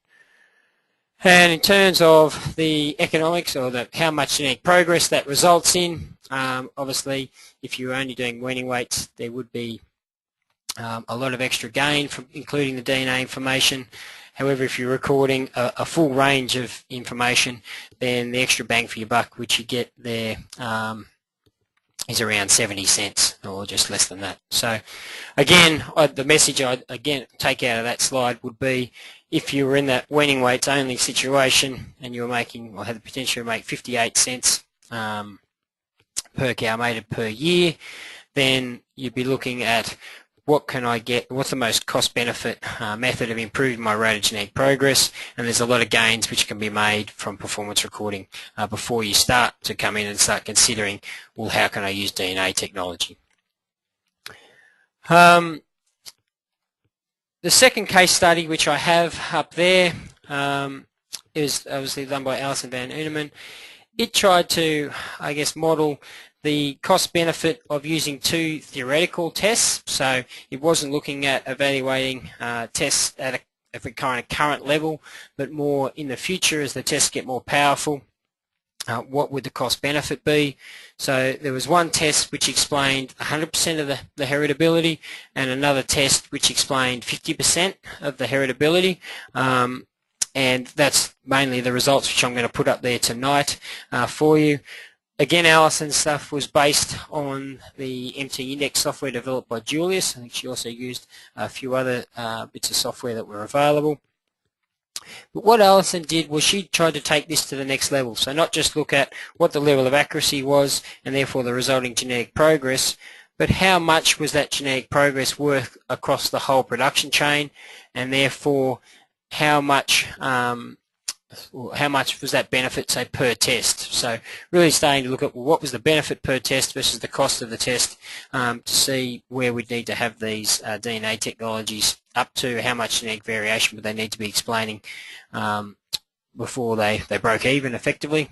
And in terms of the economics, or how much genetic progress that results in, obviously, if you're only doing weaning weights, there would be a lot of extra gain from including the DNA information. However, if you're recording a full range of information, then the extra bang for your buck which you get there is around 70 cents, or just less than that. So again, the message I'd again take out of that slide would be, if you were in that weaning weights only situation and you were making, or had the potential to make 58 cents per cow mated per year, then you'd be looking at what can I get, what's the most cost-benefit method of improving my rate of genetic progress, and there's a lot of gains which can be made from performance recording before you start to come in and start considering, well, how can I use DNA technology? The second case study which I have up there is obviously done by Alison van Uneman. It tried to, I guess, model the cost-benefit of using two theoretical tests. So it wasn't looking at evaluating tests at a kind of current level, but more in the future as the tests get more powerful. What would the cost-benefit be? So there was one test which explained 100% of the heritability, and another test which explained 50% of the heritability. And that's mainly the results which I'm going to put up there tonight for you. Again, Alison's stuff was based on the MT Index software developed by Julius. I think she also used a few other bits of software that were available. But what Alison did was she tried to take this to the next level. So not just look at what the level of accuracy was and therefore the resulting genetic progress, but how much was that genetic progress worth across the whole production chain, and therefore how much how much was that benefit, say, per test. So really starting to look at, well, what was the benefit per test versus the cost of the test, to see where we'd need to have these DNA technologies up to, how much genetic variation would they need to be explaining before they broke even effectively.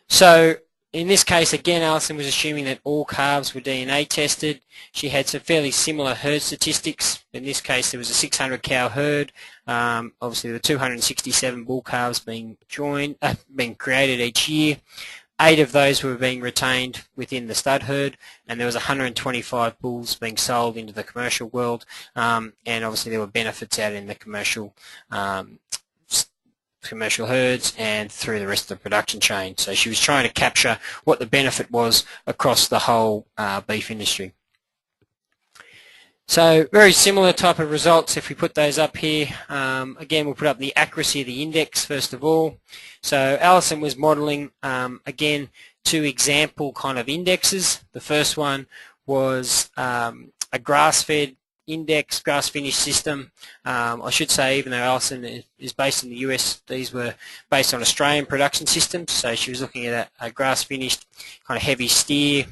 So in this case, again, Alison was assuming that all calves were DNA tested. She had some fairly similar herd statistics. In this case, there was a 600 cow herd. Obviously, there were 267 bull calves being created each year. 8 of those were being retained within the stud herd, and there was 125 bulls being sold into the commercial world. And obviously, there were benefits out in the commercial herds and through the rest of the production chain. So she was trying to capture what the benefit was across the whole beef industry. So very similar type of results if we put those up here. Again, we'll put up the accuracy of the index first of all. So Alison was modelling, again, 2 example kind of indexes. The first one was a grass-fed index, grass-finished system. I should say, even though Alison is based in the US, these were based on Australian production systems. So she was looking at a grass-finished kind of heavy steer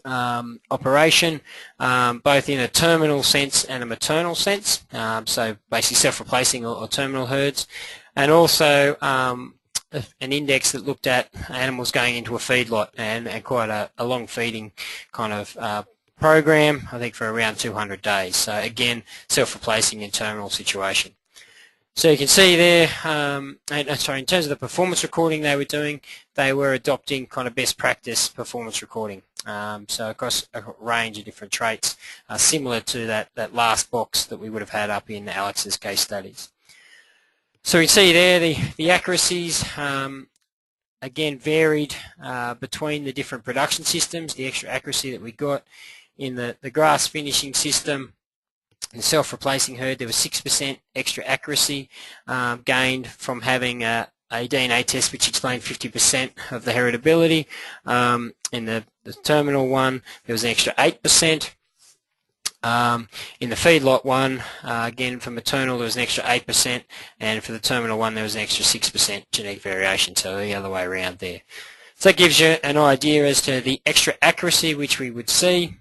operation, both in a terminal sense and a maternal sense. So basically self-replacing or terminal herds, and also an index that looked at animals going into a feedlot and quite a long feeding kind of program, I think for around 200 days. So again, self-replacing in terminal situation. So you can see there, in terms of the performance recording they were doing, they were adopting kind of best practice performance recording. So across a range of different traits, similar to that last box that we would have had up in Alex's case studies. So we see there the accuracies, again, varied between the different production systems. The extra accuracy that we got in the grass finishing system, in the self-replacing herd, there was 6% extra accuracy gained from having a DNA test which explained 50% of the heritability. In the terminal one, there was an extra 8%. In the feedlot one, again for maternal there was an extra 8%, and for the terminal one there was an extra 6% genetic variation, so the other way around there. So that gives you an idea as to the extra accuracy which we would see.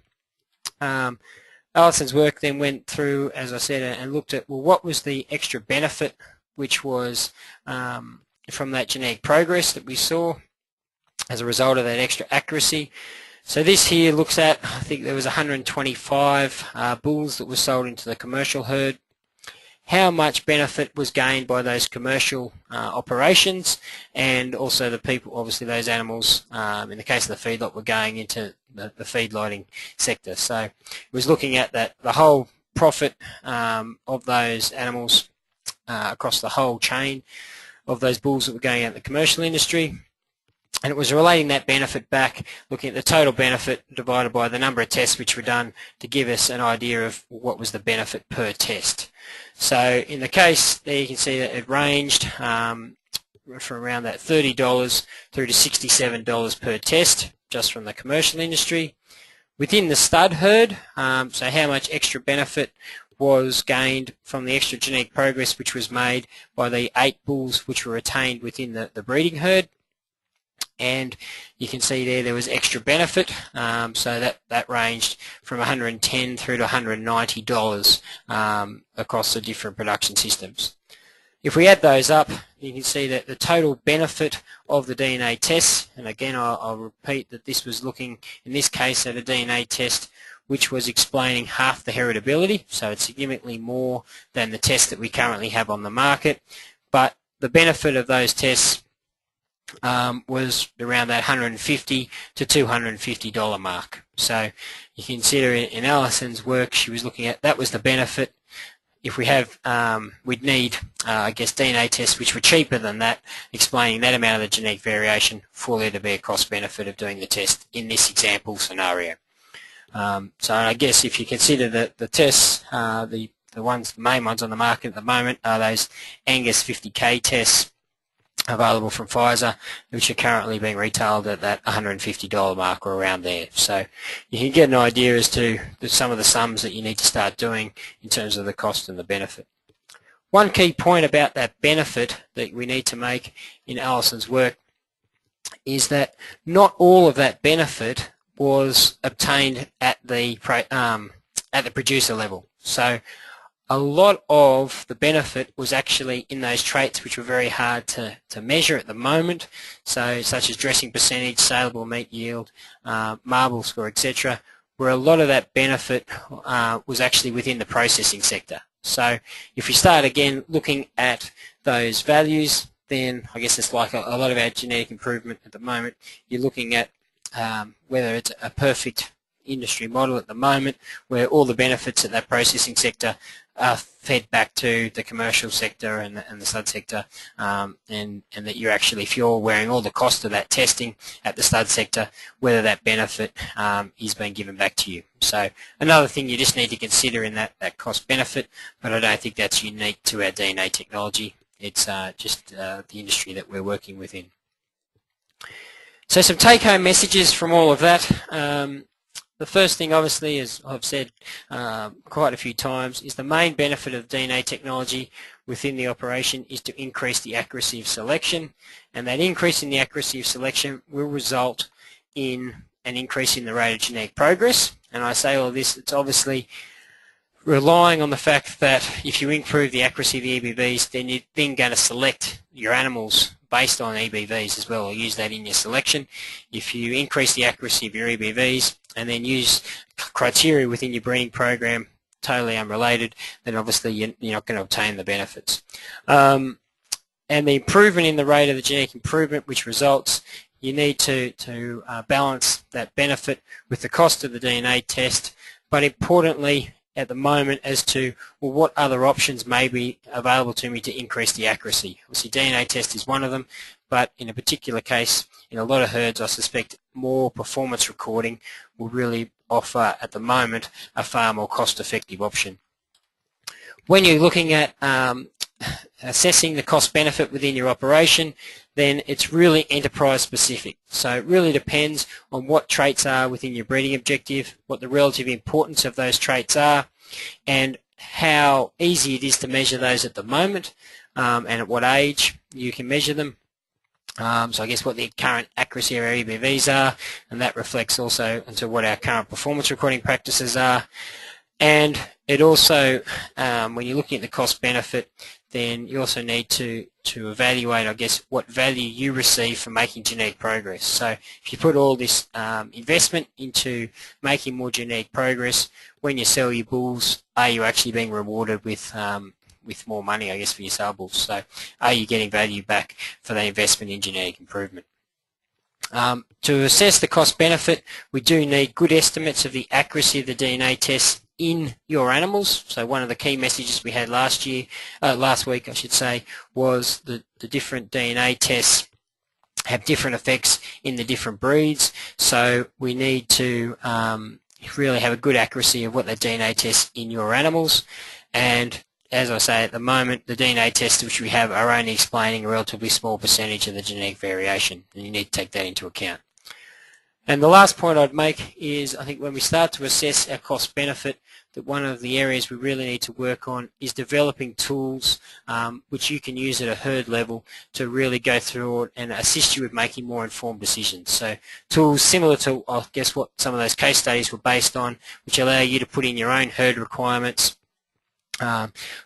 Alison's work then went through, as I said, and looked at, well, what was the extra benefit which was from that genetic progress that we saw as a result of that extra accuracy. So this here looks at, I think there was 125 bulls that were sold into the commercial herd. How much benefit was gained by those commercial operations, and also the people, obviously those animals, in the case of the feedlot, were going into the feedlotting sector. So it was looking at the whole profit of those animals across the whole chain of those bulls that were going out in the commercial industry. And it was relating that benefit back, looking at the total benefit divided by the number of tests which were done to give us an idea of what was the benefit per test. So in the case there you can see that it ranged from around that $30 through to $67 per test just from the commercial industry. Within the stud herd, so how much extra benefit was gained from the extra genetic progress which was made by the 8 bulls which were retained within the breeding herd. And you can see there was extra benefit, so that ranged from $110 through to $190 across the different production systems. If we add those up, you can see that the total benefit of the DNA tests, and again I'll repeat that this was looking in this case at a DNA test which was explaining half the heritability, so it's significantly more than the test that we currently have on the market, but the benefit of those tests was around that $150 to $250 mark. So you consider in Alison's work she was looking at, that was the benefit. If we have, we'd need, I guess, DNA tests which were cheaper than that, explaining that amount of the genetic variation for there to be a cost benefit of doing the test in this example scenario. So I guess if you consider the tests, the main ones on the market at the moment are those Angus 50K tests available from Pfizer, which are currently being retailed at that $150 mark or around there. So you can get an idea as to some of the sums that you need to start doing in terms of the cost and the benefit. One key point about that benefit that we need to make in Alison's work is that not all of that benefit was obtained at the producer level. So a lot of the benefit was actually in those traits which were very hard to measure at the moment, so such as dressing percentage, saleable meat yield, marble score, etc., where a lot of that benefit was actually within the processing sector. So if we start again looking at those values, then I guess it's like a lot of our genetic improvement at the moment. You're looking at whether it's a perfect industry model at the moment where all the benefits at that processing sector are fed back to the commercial sector and the stud sector, and that you're actually, if you're wearing all the cost of that testing at the stud sector, whether that benefit is being given back to you. So another thing you just need to consider in that cost benefit, but I don't think that's unique to our DNA technology. It's just the industry that we're working within. So some take-home messages from all of that. The first thing, obviously, as I've said quite a few times, is the main benefit of DNA technology within the operation is to increase the accuracy of selection, and that increase in the accuracy of selection will result in an increase in the rate of genetic progress. And I say all this, it's obviously relying on the fact that if you improve the accuracy of the EBVs, then you're then going to select your animals based on EBVs as well, or use that in your selection. If you increase the accuracy of your EBVs and then use criteria within your breeding program, totally unrelated, then obviously you're not going to obtain the benefits. And the improvement in the rate of the genetic improvement which results, you need to balance that benefit with the cost of the DNA test, but importantly at the moment as to, well, what other options may be available to me to increase the accuracy. Obviously DNA test is one of them, but in a particular case, in a lot of herds, I suspect more performance recording will really offer at the moment a far more cost-effective option. When you're looking at assessing the cost benefit within your operation, then it's really enterprise specific. So it really depends on what traits are within your breeding objective, what the relative importance of those traits are, and how easy it is to measure those at the moment, and at what age you can measure them. So I guess what the current accuracy of our EBVs are, and that reflects also into what our current performance recording practices are. And it also, when you're looking at the cost benefit, then you also need to evaluate, I guess, what value you receive for making genetic progress. So if you put all this investment into making more genetic progress, when you sell your bulls, are you actually being rewarded with more money, I guess, for your sale bulls? So are you getting value back for the investment in genetic improvement? To assess the cost benefit, we do need good estimates of the accuracy of the DNA tests in your animals. So one of the key messages we had last week, I should say, was that the different DNA tests have different effects in the different breeds. So we need to really have a good accuracy of what the DNA tests in your animals. And as I say, at the moment, the DNA tests which we have are only explaining a relatively small percentage of the genetic variation, and you need to take that into account. And the last point I'd make is, I think when we start to assess our cost benefit, that one of the areas we really need to work on is developing tools which you can use at a herd level to really go through and assist you with making more informed decisions. So tools similar to, I guess, what some of those case studies were based on, which allow you to put in your own herd requirements,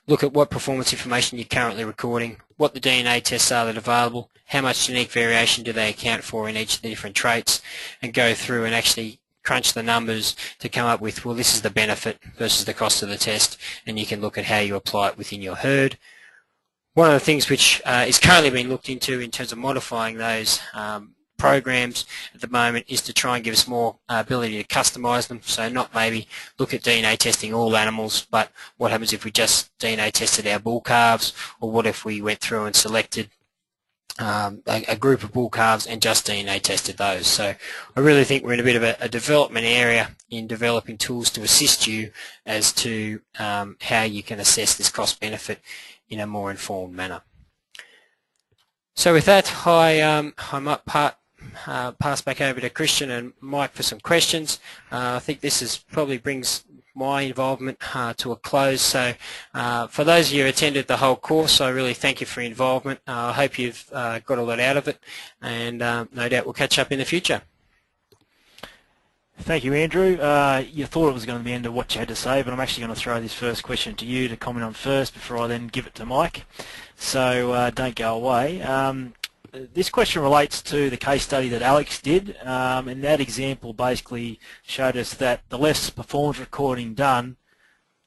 look at what performance information you're currently recording, what the DNA tests are that are available, how much genetic variation do they account for in each of the different traits, and go through and actually crunch the numbers to come up with, well, this is the benefit versus the cost of the test, and you can look at how you apply it within your herd. One of the things which is currently being looked into in terms of modifying those programs at the moment is to try and give us more ability to customize them. So not maybe look at DNA testing all animals, but what happens if we just DNA tested our bull calves, or what if we went through and selected a group of bull calves and just DNA tested those. So I really think we're in a bit of a development area in developing tools to assist you as to how you can assess this cost benefit in a more informed manner. So with that, I might pass back over to Christian and Mike for some questions. I think this is probably brings my involvement to a close. So for those of you who attended the whole course, I really thank you for your involvement. I hope you've got a lot out of it, and no doubt we'll catch up in the future. Thank you, Andrew. You thought it was going to be the end of what you had to say, but I'm actually going to throw this first question to you to comment on first before I then give it to Mike. So don't go away. This question relates to the case study that Alex did, and that example basically showed us that the less performance recording done,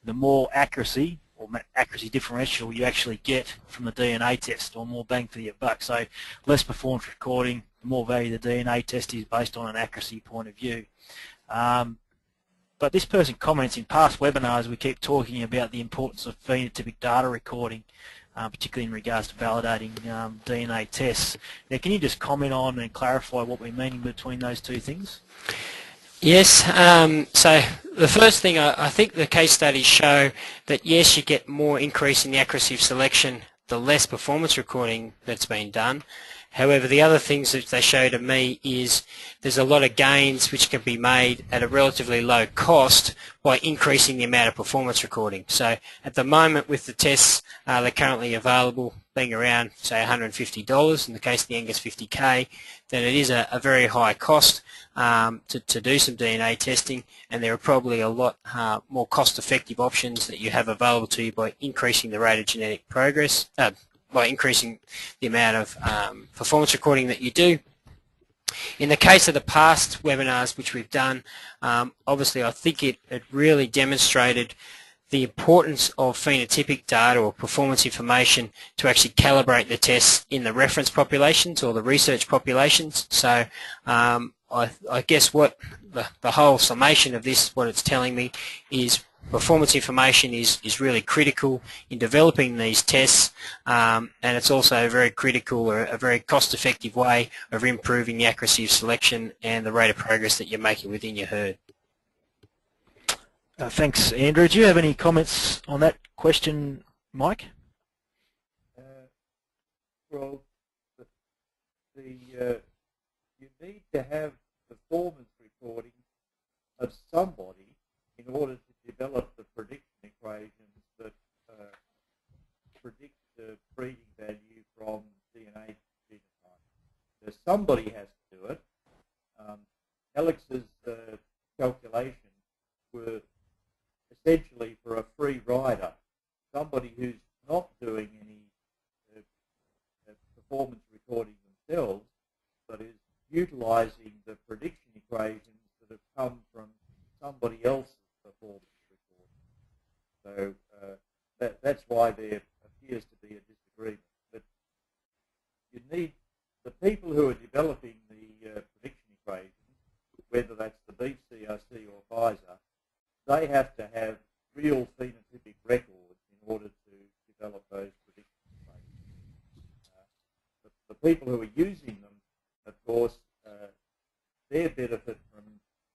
the more accuracy or accuracy differential you actually get from the DNA test, or more bang for your buck. So less performance recording, the more value the DNA test is based on an accuracy point of view. But this person comments, in past webinars we keep talking about the importance of phenotypic data recording, particularly in regards to validating DNA tests. Now, can you just comment on and clarify what we're meaning between those two things? Yes, so the first thing, I think the case studies show that yes, you get more increase in the accuracy of selection the less performance recording that's been done. However, the other things that they show to me is there's a lot of gains which can be made at a relatively low cost by increasing the amount of performance recording. So at the moment with the tests that are currently available, being around say $150 in the case of the Angus 50K, then it is a very high cost to do some DNA testing, and there are probably a lot more cost-effective options that you have available to you by increasing the rate of genetic progress, by increasing the amount of performance recording that you do. In the case of the past webinars which we've done, obviously I think it really demonstrated the importance of phenotypic data or performance information to actually calibrate the tests in the reference populations or the research populations. So I guess what the whole summation of this, what it's telling me, is performance information is really critical in developing these tests, and it's also very critical, or a very cost-effective way of improving the accuracy of selection and the rate of progress that you're making within your herd. Thanks, Andrew. Do you have any comments on that question, Mike? Well, you need to have performance recording of somebody in order to develop the prediction equations that predict the breeding value from DNA genotype. So somebody has to do it. Alex's calculations were essentially for a free rider, somebody who's not doing any performance recording themselves, but is utilizing the prediction equations that have come from somebody else's performance recording. So that's why there appears to be a disagreement. But you need the people who are developing the prediction equations, whether that's the beef CRC or Pfizer, they have to have real phenotypic records in order to develop those prediction equations. The people who are using them, of course, their benefit from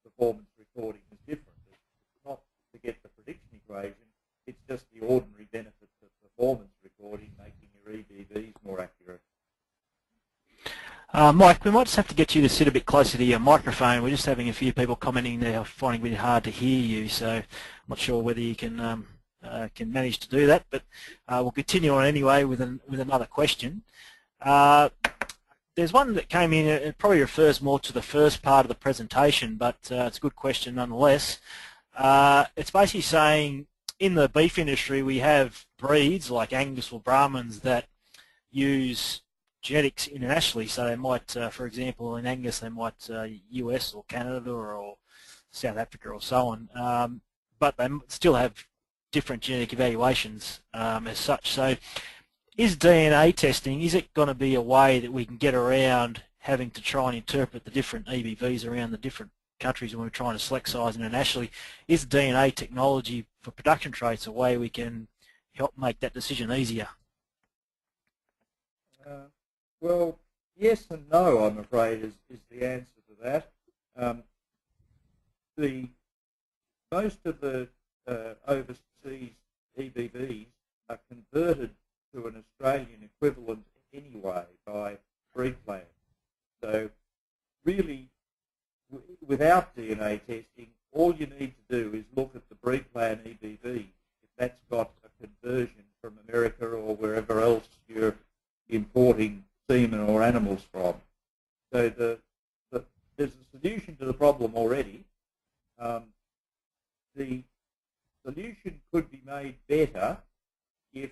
performance recording is different. It's not to get the prediction equation, it's just the ordinary benefits of performance recording, making your EBVs more accurate. Mike, we might just have to get you to sit a bit closer to your microphone. We're just having a few people commenting there, finding it really hard to hear you, so I'm not sure whether you can manage to do that, but we'll continue on anyway with another question. There's one that came in, it probably refers more to the first part of the presentation, but it's a good question nonetheless. It's basically saying in the beef industry we have breeds like Angus or Brahmins that use genetics internationally, so they might, for example, in Angus they might US or Canada or South Africa or so on, but they still have different genetic evaluations as such. So is DNA testing, is it going to be a way that we can get around having to try and interpret the different EBVs around the different countries when we're trying to select size internationally? Is DNA technology for production traits a way we can help make that decision easier? Well, yes and no, I'm afraid, is the answer to that. Most of the overseas EBVs are converted to an Australian equivalent anyway by breed plans. So really, without DNA testing, all you need to do is look at the breed pre-plan EBV, if that's got a conversion from America or wherever else you're importing semen or animals from. So there's a solution to the problem already. The solution could be made better if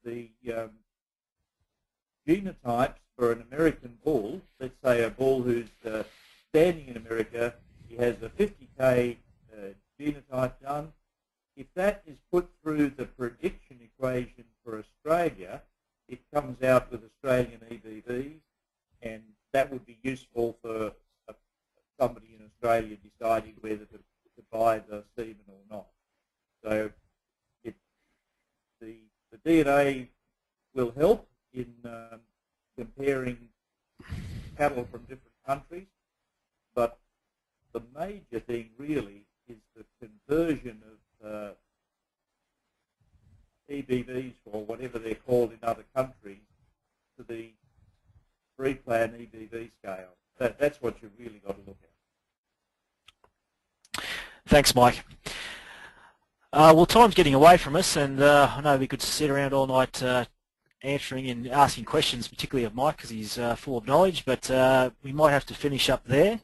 the genotypes for an American bull, let's say a bull who's standing in America, he has a 50K genotype done. If that is put through the prediction equation for Australia, it comes out with Australian EBVs, and that would be useful for somebody in Australia deciding whether to buy the semen or not. So the DNA will help in comparing cattle from different countries, but the major thing really is the conversion of EBVs, or whatever they're called in other countries, to the pre-plan EBV scale. That's what you've really got to look at. Thanks, Mike. Well, time's getting away from us, and I know we could sit around all night answering and asking questions, particularly of Mike, because he's full of knowledge, but we might have to finish up there.